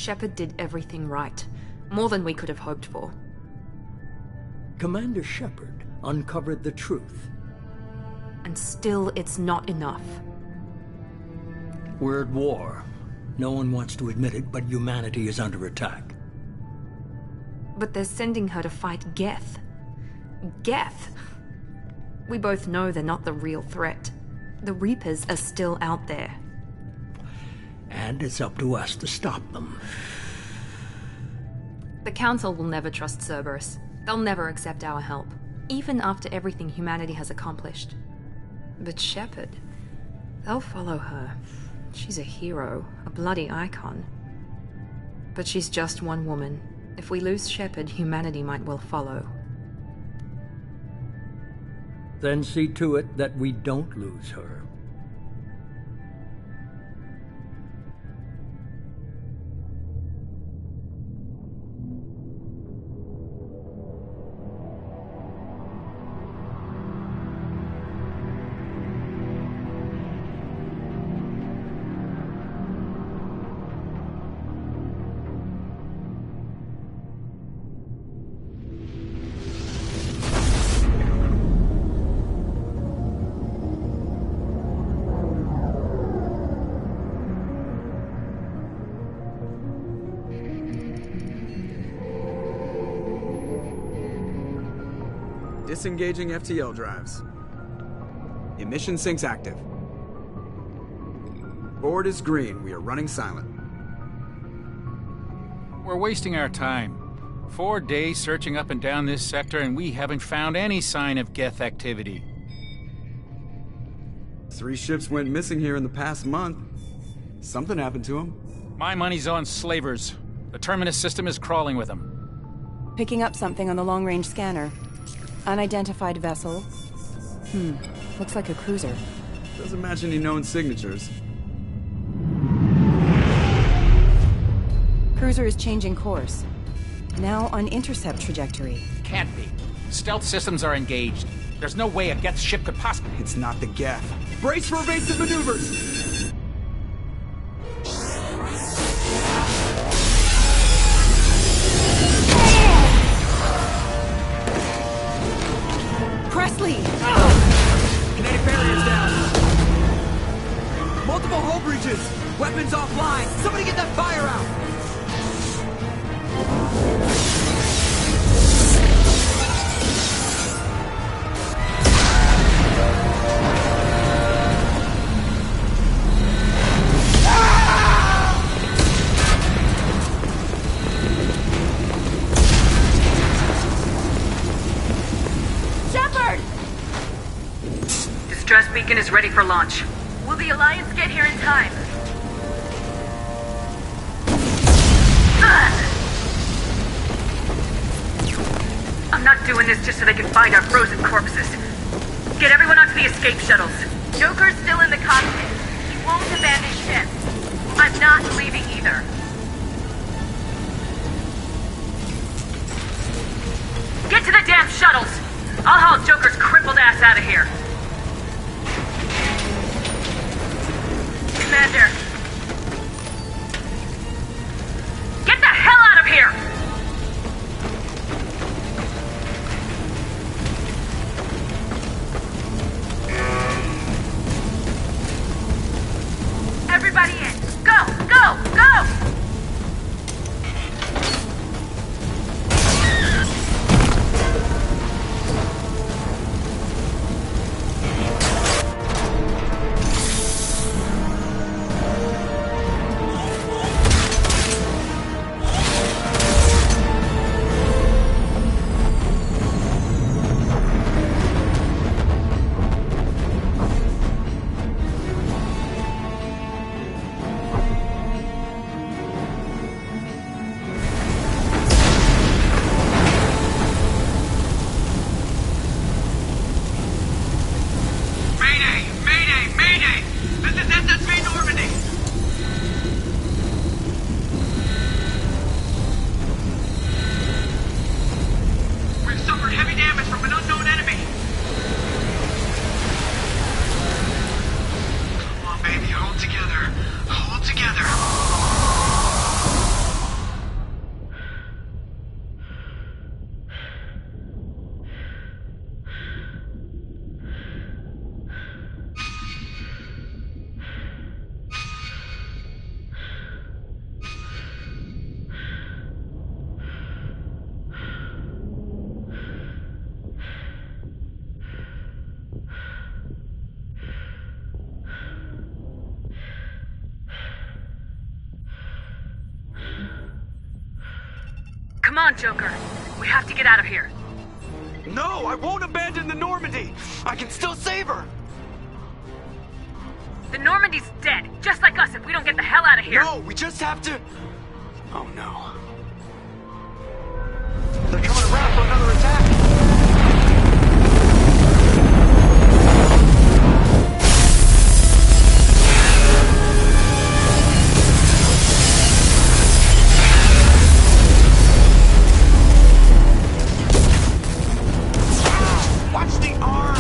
Shepard did everything right. More than we could have hoped for. Commander Shepard uncovered the truth. And still, it's not enough. We're at war. No one wants to admit it, but humanity is under attack. But they're sending her to fight Geth. Geth! We both know they're not the real threat. The Reapers are still out there. And it's up to us to stop them. The Council will never trust Cerberus. They'll never accept our help, even after everything humanity has accomplished. But Shepard, they'll follow her. She's a hero, a bloody icon. But she's just one woman. If we lose Shepard, humanity might well follow. Then see to it that we don't lose her. Disengaging FTL drives. Emission sinks active. Board is green. We are running silent. We're wasting our time. 4 days searching up and down this sector, and we haven't found any sign of Geth activity. 3 ships went missing here in the past month. Something happened to them. My money's on slavers. The Terminus system is crawling with them. Picking up something on the long-range scanner. Unidentified vessel. Looks like a cruiser. Doesn't match any known signatures. Cruiser is changing course. Now on intercept trajectory. Can't be. Stealth systems are engaged. There's no way a Geth ship could possibly... It's not the Geth. Brace for evasive maneuvers! Presley! Kinetic barriers down. Multiple hull breaches. Weapons offline. Somebody get that fire out. Distress beacon is ready for launch. Will the Alliance get here in time? I'm not doing this just so they can find our frozen corpses. Get everyone onto the escape shuttles. Joker's still in the cockpit. He won't abandon ship. I'm not leaving either. Get to the damn shuttles! I'll haul Joker's crippled ass out of here. Commander. Get the hell out of here! Everybody in! Go! Go! Go! on, Joker. We have to get out of here. No, I won't abandon the Normandy. I can still save her. The Normandy's dead, just like us if we don't get the hell out of here. No, we just have to... Oh no. They're coming around for another attack. Watch the arm!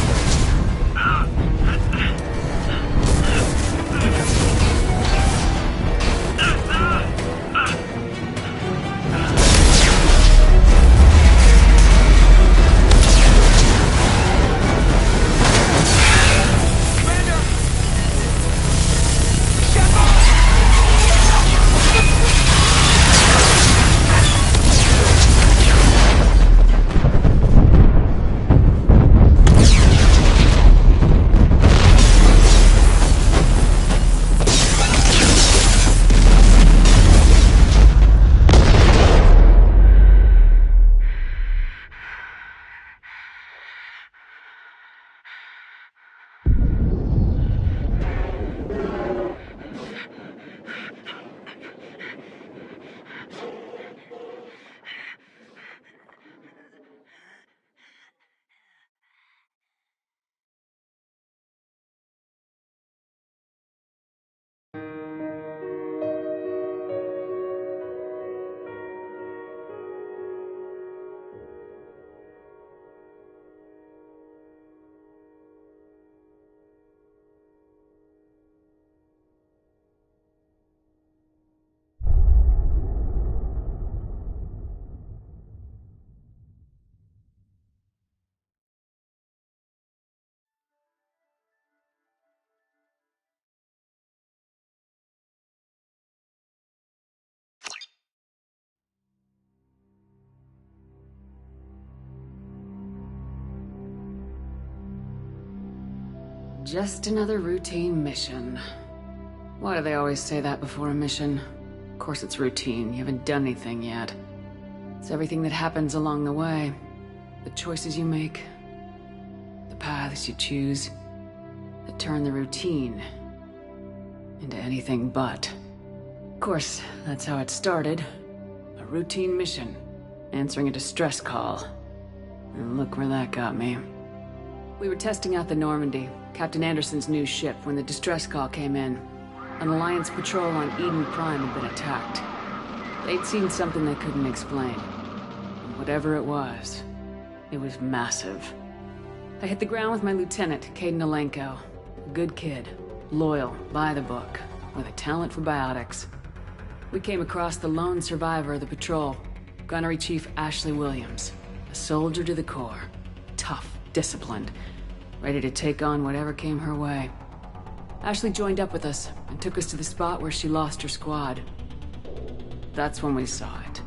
Just another routine mission. Why do they always say that before a mission? Of course it's routine, you haven't done anything yet. It's everything that happens along the way. The choices you make, the paths you choose, that turn the routine into anything but. Of course, that's how it started. A routine mission, answering a distress call. And look where that got me. We were testing out the Normandy, Captain Anderson's new ship, when the distress call came in. An Alliance patrol on Eden Prime had been attacked. They'd seen something they couldn't explain. And whatever it was massive. I hit the ground with my lieutenant, Kaidan Alenko. A good kid, loyal, by the book, with a talent for biotics. We came across the lone survivor of the patrol, Gunnery Chief Ashley Williams. A soldier to the core. Tough, disciplined, ready to take on whatever came her way. Ashley joined up with us and took us to the spot where she lost her squad. That's when we saw it.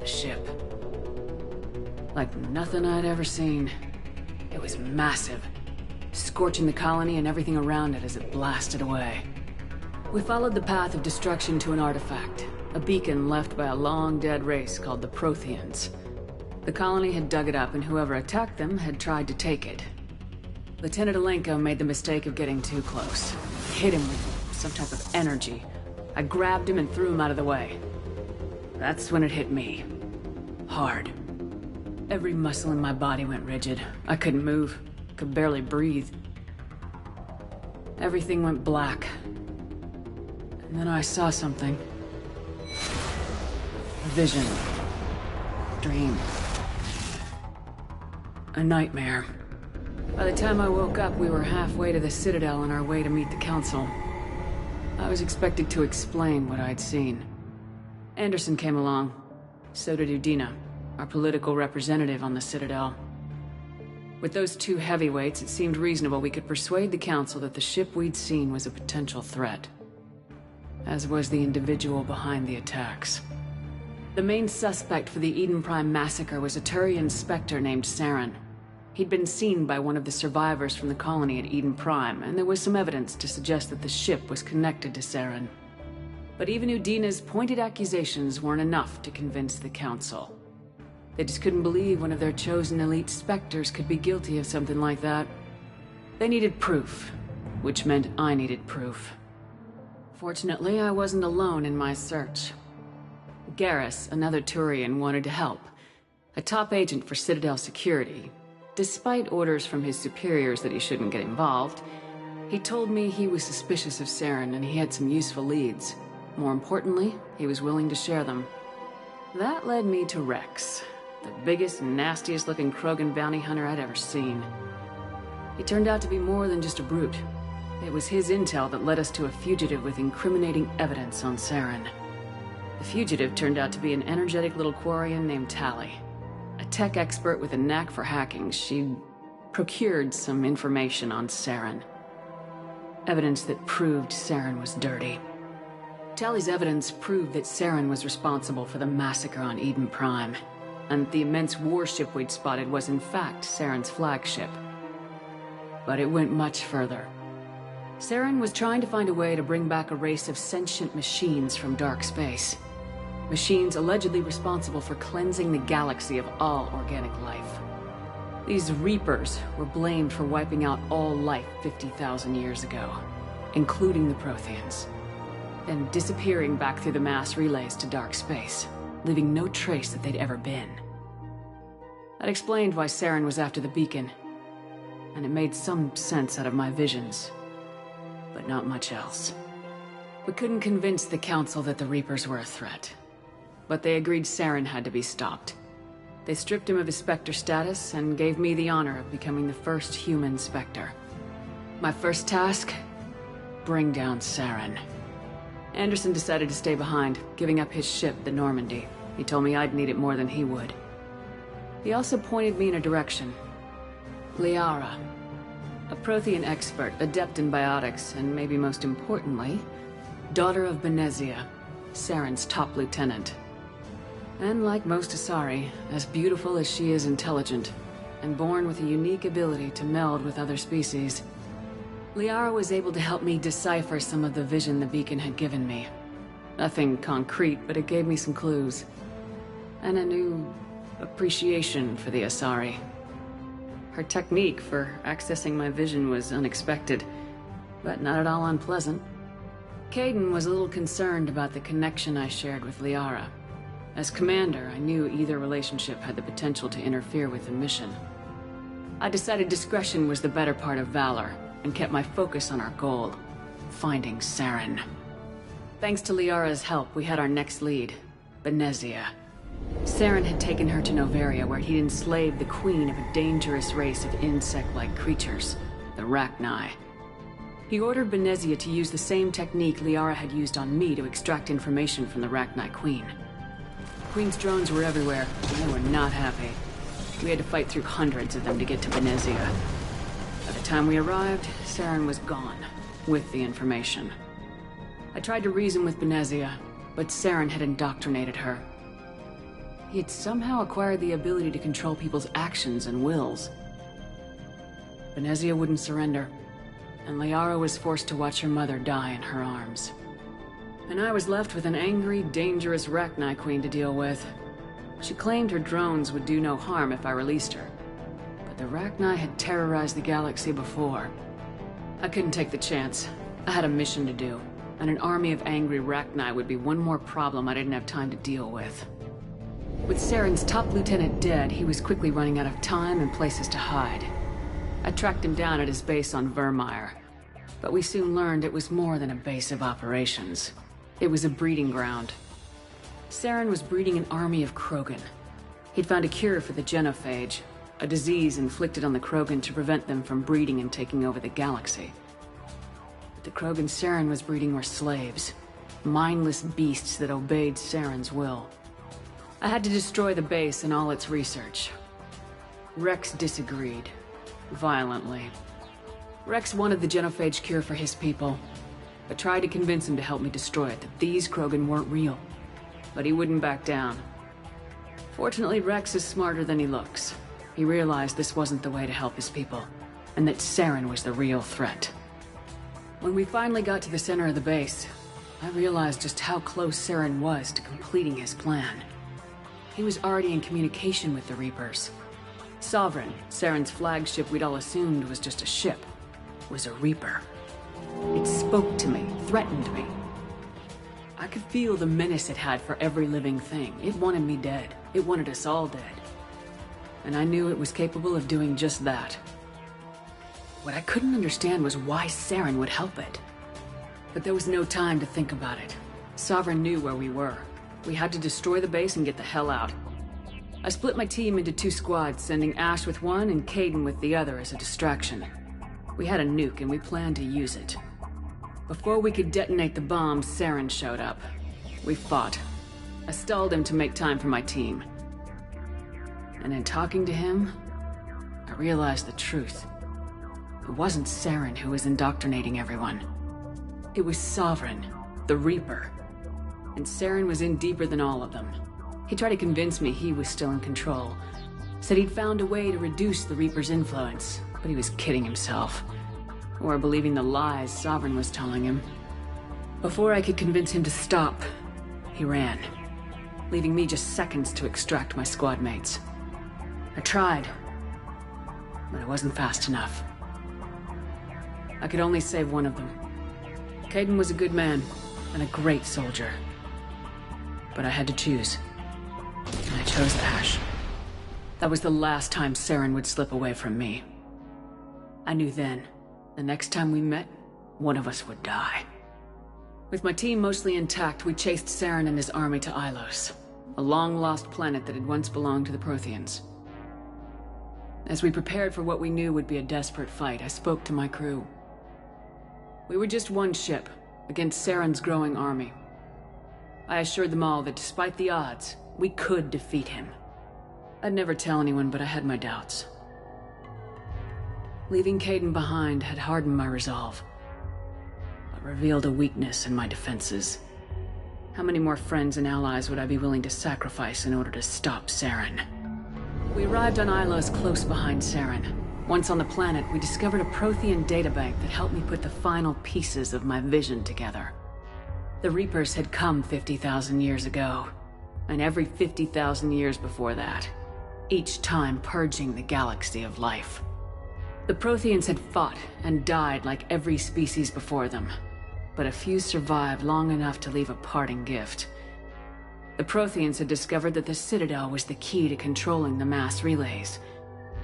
The ship. Like nothing I'd ever seen. It was massive, scorching the colony and everything around it as it blasted away. We followed the path of destruction to an artifact, a beacon left by a long-dead race called the Protheans. The colony had dug it up, and whoever attacked them had tried to take it. Lieutenant Alenko made the mistake of getting too close. Hit him with some type of energy. I grabbed him and threw him out of the way. That's when it hit me. Hard. Every muscle in my body went rigid. I couldn't move, could barely breathe. Everything went black. And then I saw something. A vision. Dream. A nightmare. By the time I woke up, we were halfway to the Citadel on our way to meet the Council. I was expected to explain what I'd seen. Anderson came along. So did Udina, our political representative on the Citadel. With those two heavyweights, it seemed reasonable we could persuade the Council that the ship we'd seen was a potential threat. As was the individual behind the attacks. The main suspect for the Eden Prime massacre was a Turian Spectre named Saren. He'd been seen by one of the survivors from the colony at Eden Prime, and there was some evidence to suggest that the ship was connected to Saren. But even Udina's pointed accusations weren't enough to convince the Council. They just couldn't believe one of their chosen elite Spectres could be guilty of something like that. They needed proof, which meant I needed proof. Fortunately, I wasn't alone in my search. Garrus, another Turian, wanted to help. A top agent for Citadel Security. Despite orders from his superiors that he shouldn't get involved, he told me he was suspicious of Saren and he had some useful leads. More importantly, he was willing to share them. That led me to Rex, the biggest and nastiest looking Krogan bounty hunter I'd ever seen. He turned out to be more than just a brute. It was his intel that led us to a fugitive with incriminating evidence on Saren. The fugitive turned out to be an energetic little Quarian named Tali. A tech expert with a knack for hacking, she'd procured some information on Saren. Evidence that proved Saren was dirty. Tali's evidence proved that Saren was responsible for the massacre on Eden Prime, and the immense warship we'd spotted was in fact Saren's flagship. But it went much further. Saren was trying to find a way to bring back a race of sentient machines from dark space. Machines allegedly responsible for cleansing the galaxy of all organic life. These Reapers were blamed for wiping out all life 50,000 years ago, including the Protheans, and disappearing back through the mass relays to dark space, leaving no trace that they'd ever been. That explained why Saren was after the beacon, and it made some sense out of my visions, but not much else. We couldn't convince the Council that the Reapers were a threat, but they agreed Saren had to be stopped. They stripped him of his Spectre status and gave me the honor of becoming the first human Spectre. My first task? Bring down Saren. Anderson decided to stay behind, giving up his ship, the Normandy. He told me I'd need it more than he would. He also pointed me in a direction. Liara. A Prothean expert, adept in biotics, and maybe most importantly, daughter of Benezia, Saren's top lieutenant. And like most Asari, as beautiful as she is intelligent, and born with a unique ability to meld with other species, Liara was able to help me decipher some of the vision the beacon had given me. Nothing concrete, but it gave me some clues. And a new appreciation for the Asari. Her technique for accessing my vision was unexpected, but not at all unpleasant. Kaidan was a little concerned about the connection I shared with Liara. As commander, I knew either relationship had the potential to interfere with the mission. I decided discretion was the better part of valor, and kept my focus on our goal, finding Saren. Thanks to Liara's help, we had our next lead, Benezia. Saren had taken her to Noveria, where he'd enslaved the queen of a dangerous race of insect-like creatures, the Rachni. He ordered Benezia to use the same technique Liara had used on me to extract information from the Rachni queen. Queen's drones were everywhere, and they were not happy. We had to fight through hundreds of them to get to Benezia. By the time we arrived, Saren was gone, with the information. I tried to reason with Benezia, but Saren had indoctrinated her. He had somehow acquired the ability to control people's actions and wills. Benezia wouldn't surrender, and Liara was forced to watch her mother die in her arms. And I was left with an angry, dangerous Rachni queen to deal with. She claimed her drones would do no harm if I released her. But the Rachni had terrorized the galaxy before. I couldn't take the chance. I had a mission to do, and an army of angry Rachni would be one more problem I didn't have time to deal with. With Saren's top lieutenant dead, he was quickly running out of time and places to hide. I tracked him down at his base on Vermeer, but we soon learned it was more than a base of operations. It was a breeding ground. Saren was breeding an army of Krogan. He'd found a cure for the genophage, a disease inflicted on the Krogan to prevent them from breeding and taking over the galaxy. But the Krogan Saren was breeding were slaves, mindless beasts that obeyed Saren's will. I had to destroy the base and all its research. Rex disagreed, violently. Rex wanted the genophage cure for his people. I tried to convince him to help me destroy it, that these Krogan weren't real. But he wouldn't back down. Fortunately, Rex is smarter than he looks. He realized this wasn't the way to help his people, and that Saren was the real threat. When we finally got to the center of the base, I realized just how close Saren was to completing his plan. He was already in communication with the Reapers. Sovereign, Saren's flagship we'd all assumed was just a ship, was a Reaper. It spoke to me, threatened me. I could feel the menace it had for every living thing. It wanted me dead. It wanted us all dead. And I knew it was capable of doing just that. What I couldn't understand was why Saren would help it. But there was no time to think about it. Sovereign knew where we were. We had to destroy the base and get the hell out. I split my team into 2 squads, sending Ash with one and Kaidan with the other as a distraction. We had a nuke and we planned to use it. Before we could detonate the bomb, Saren showed up. We fought. I stalled him to make time for my team. And in talking to him, I realized the truth. It wasn't Saren who was indoctrinating everyone. It was Sovereign, the Reaper. And Saren was in deeper than all of them. He tried to convince me he was still in control. Said he'd found a way to reduce the Reaper's influence, but he was kidding himself. Or believing the lies Sovereign was telling him. Before I could convince him to stop, he ran, leaving me just seconds to extract my squad mates. I tried, but it wasn't fast enough. I could only save one of them. Kaidan was a good man, and a great soldier. But I had to choose. And I chose Ash. That was the last time Saren would slip away from me. I knew then, the next time we met, one of us would die. With my team mostly intact, we chased Saren and his army to Ilos, a long-lost planet that had once belonged to the Protheans. As we prepared for what we knew would be a desperate fight, I spoke to my crew. We were just one ship, against Saren's growing army. I assured them all that despite the odds, we could defeat him. I'd never tell anyone, but I had my doubts. Leaving Kaidan behind had hardened my resolve, but revealed a weakness in my defenses. How many more friends and allies would I be willing to sacrifice in order to stop Saren? We arrived on Ilos close behind Saren. Once on the planet, we discovered a Prothean databank that helped me put the final pieces of my vision together. The Reapers had come 50,000 years ago, and every 50,000 years before that, each time purging the galaxy of life. The Protheans had fought and died like every species before them, but a few survived long enough to leave a parting gift. The Protheans had discovered that the Citadel was the key to controlling the mass relays.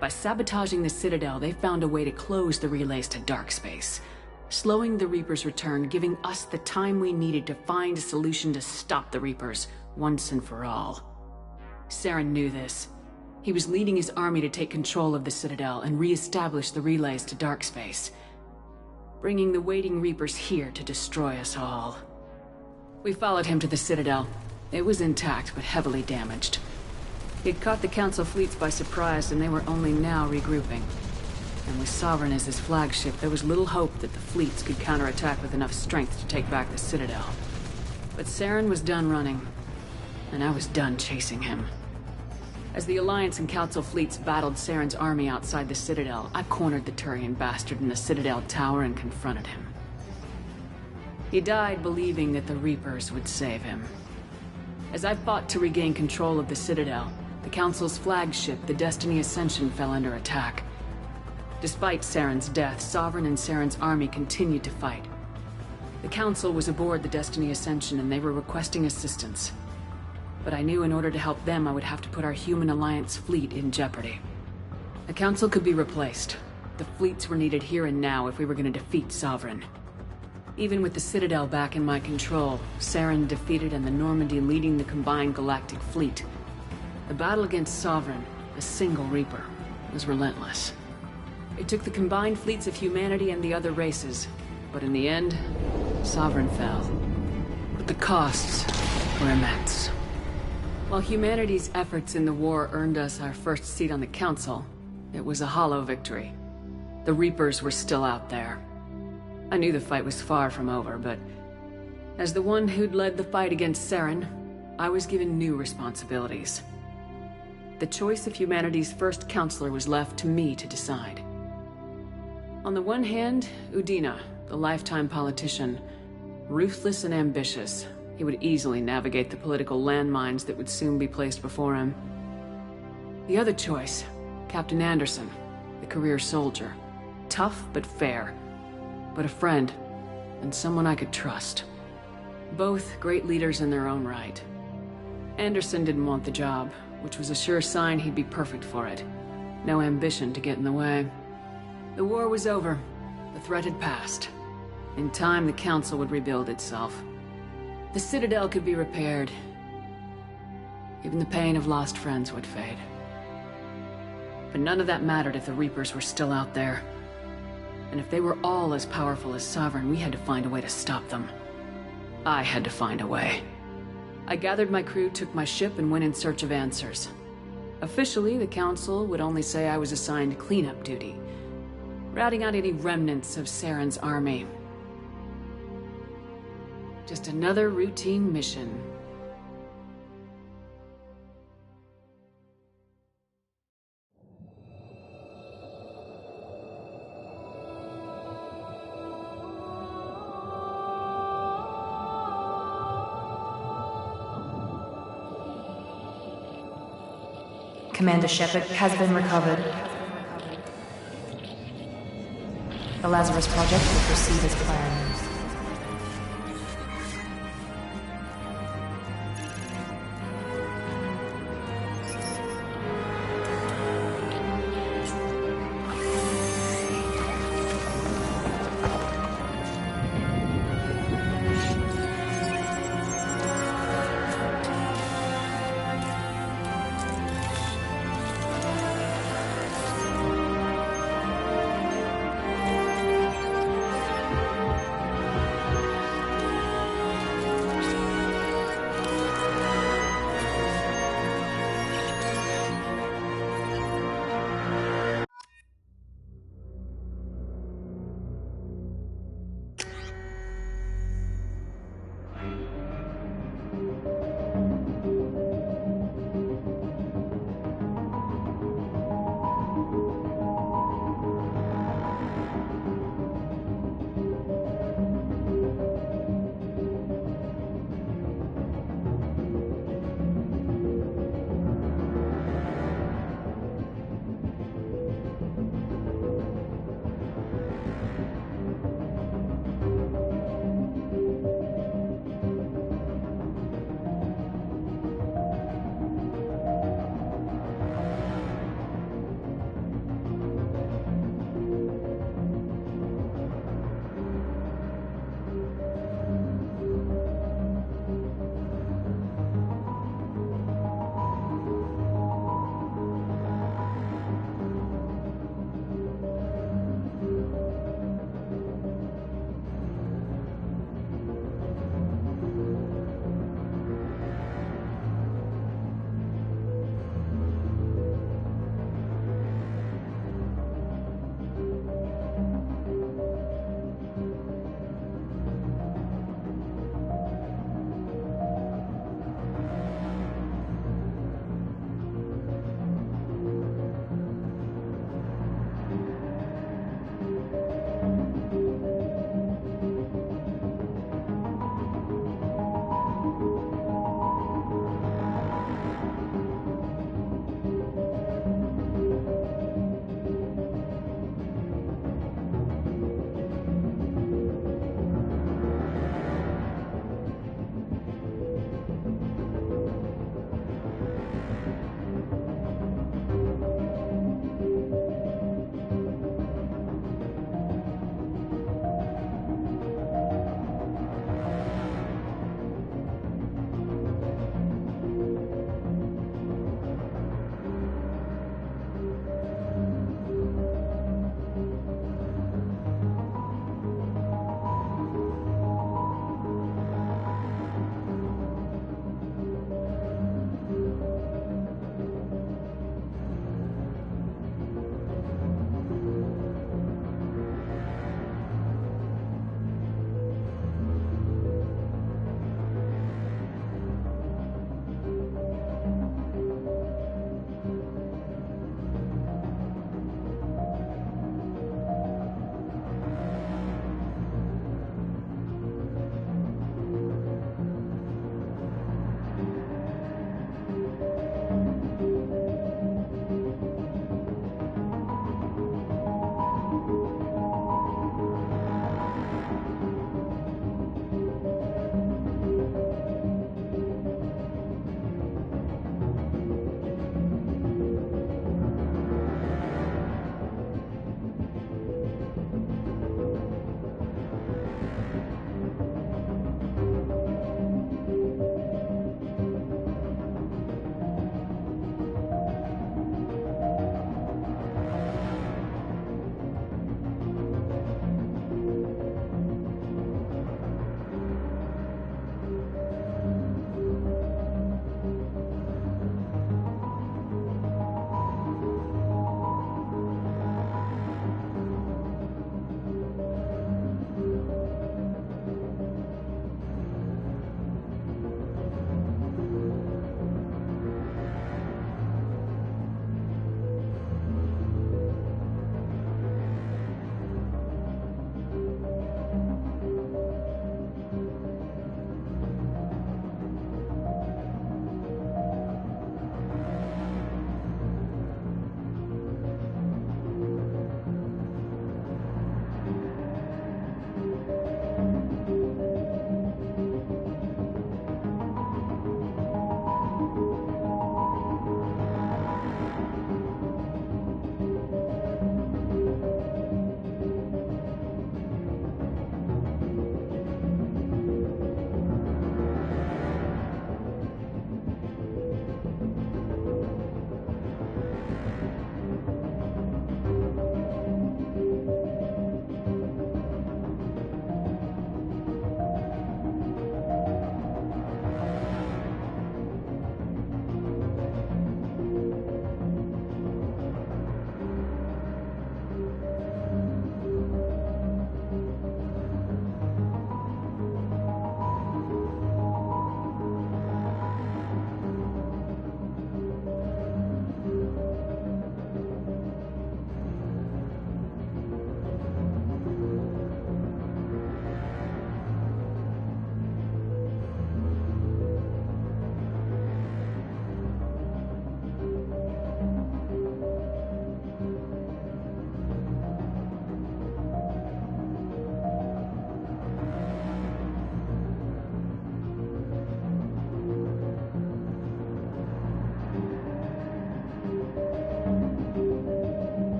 By sabotaging the Citadel, they found a way to close the relays to dark space, slowing the Reapers' return, giving us the time we needed to find a solution to stop the Reapers once and for all. Saren knew this. He was leading his army to take control of the Citadel and re-establish the relays to dark space, bringing the waiting Reapers here to destroy us all. We followed him to the Citadel. It was intact, but heavily damaged. He'd caught the Council fleets by surprise, and they were only now regrouping. And with Sovereign as his flagship, there was little hope that the fleets could counterattack with enough strength to take back the Citadel. But Saren was done running, and I was done chasing him. As the Alliance and Council fleets battled Saren's army outside the Citadel, I cornered the Turian bastard in the Citadel tower and confronted him. He died believing that the Reapers would save him. As I fought to regain control of the Citadel, the Council's flagship, the Destiny Ascension, fell under attack. Despite Saren's death, Sovereign and Saren's army continued to fight. The Council was aboard the Destiny Ascension and they were requesting assistance. But I knew in order to help them, I would have to put our human Alliance fleet in jeopardy. The Council could be replaced. The fleets were needed here and now if we were going to defeat Sovereign. Even with the Citadel back in my control, Saren defeated and the Normandy leading the combined galactic fleet, the battle against Sovereign, a single Reaper, was relentless. It took the combined fleets of humanity and the other races, but in the end, Sovereign fell. But the costs were immense. While humanity's efforts in the war earned us our first seat on the Council, it was a hollow victory. The Reapers were still out there. I knew the fight was far from over, but as the one who'd led the fight against Saren, I was given new responsibilities. The choice of humanity's first counselor was left to me to decide. On the one hand, Udina, the lifetime politician, Ruthless and ambitious, he would easily navigate the political landmines that would soon be placed before him. The other choice, Captain Anderson, the career soldier. Tough but fair, but a friend, and someone I could trust. Both great leaders in their own right. Anderson didn't want the job, which was a sure sign he'd be perfect for it. No ambition to get in the way. The war was over. The threat had passed. In time, the Council would rebuild itself. The Citadel could be repaired. Even the pain of lost friends would fade. But none of that mattered if the Reapers were still out there. And if they were all as powerful as Sovereign, we had to find a way to stop them. I had to find a way. I gathered my crew, took my ship, and went in search of answers. Officially, the Council would only say I was assigned cleanup duty, routing out any remnants of Saren's army. Just another routine mission. Commander Shepard has been recovered. The Lazarus Project will proceed as planned.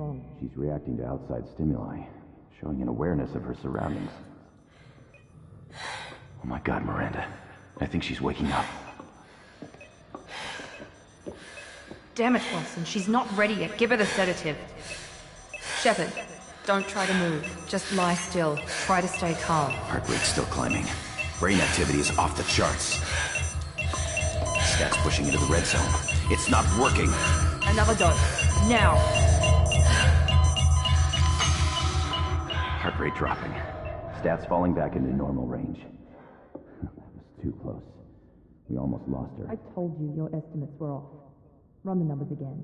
wrong? She's reacting to outside stimuli, showing an awareness of her surroundings. Oh my god, Miranda. I think she's waking up. Damn it, Watson. She's not ready yet. Give her the sedative. Shepard, don't try to move. Just lie still. Try to stay calm. Heart rate's still climbing. Brain activity is off the charts. Stats pushing into the red zone. It's not working. Another dose. Now. Heart rate dropping. Stats falling back into normal range. That was too close. We almost lost her. I told you your estimates were off. Run the numbers again.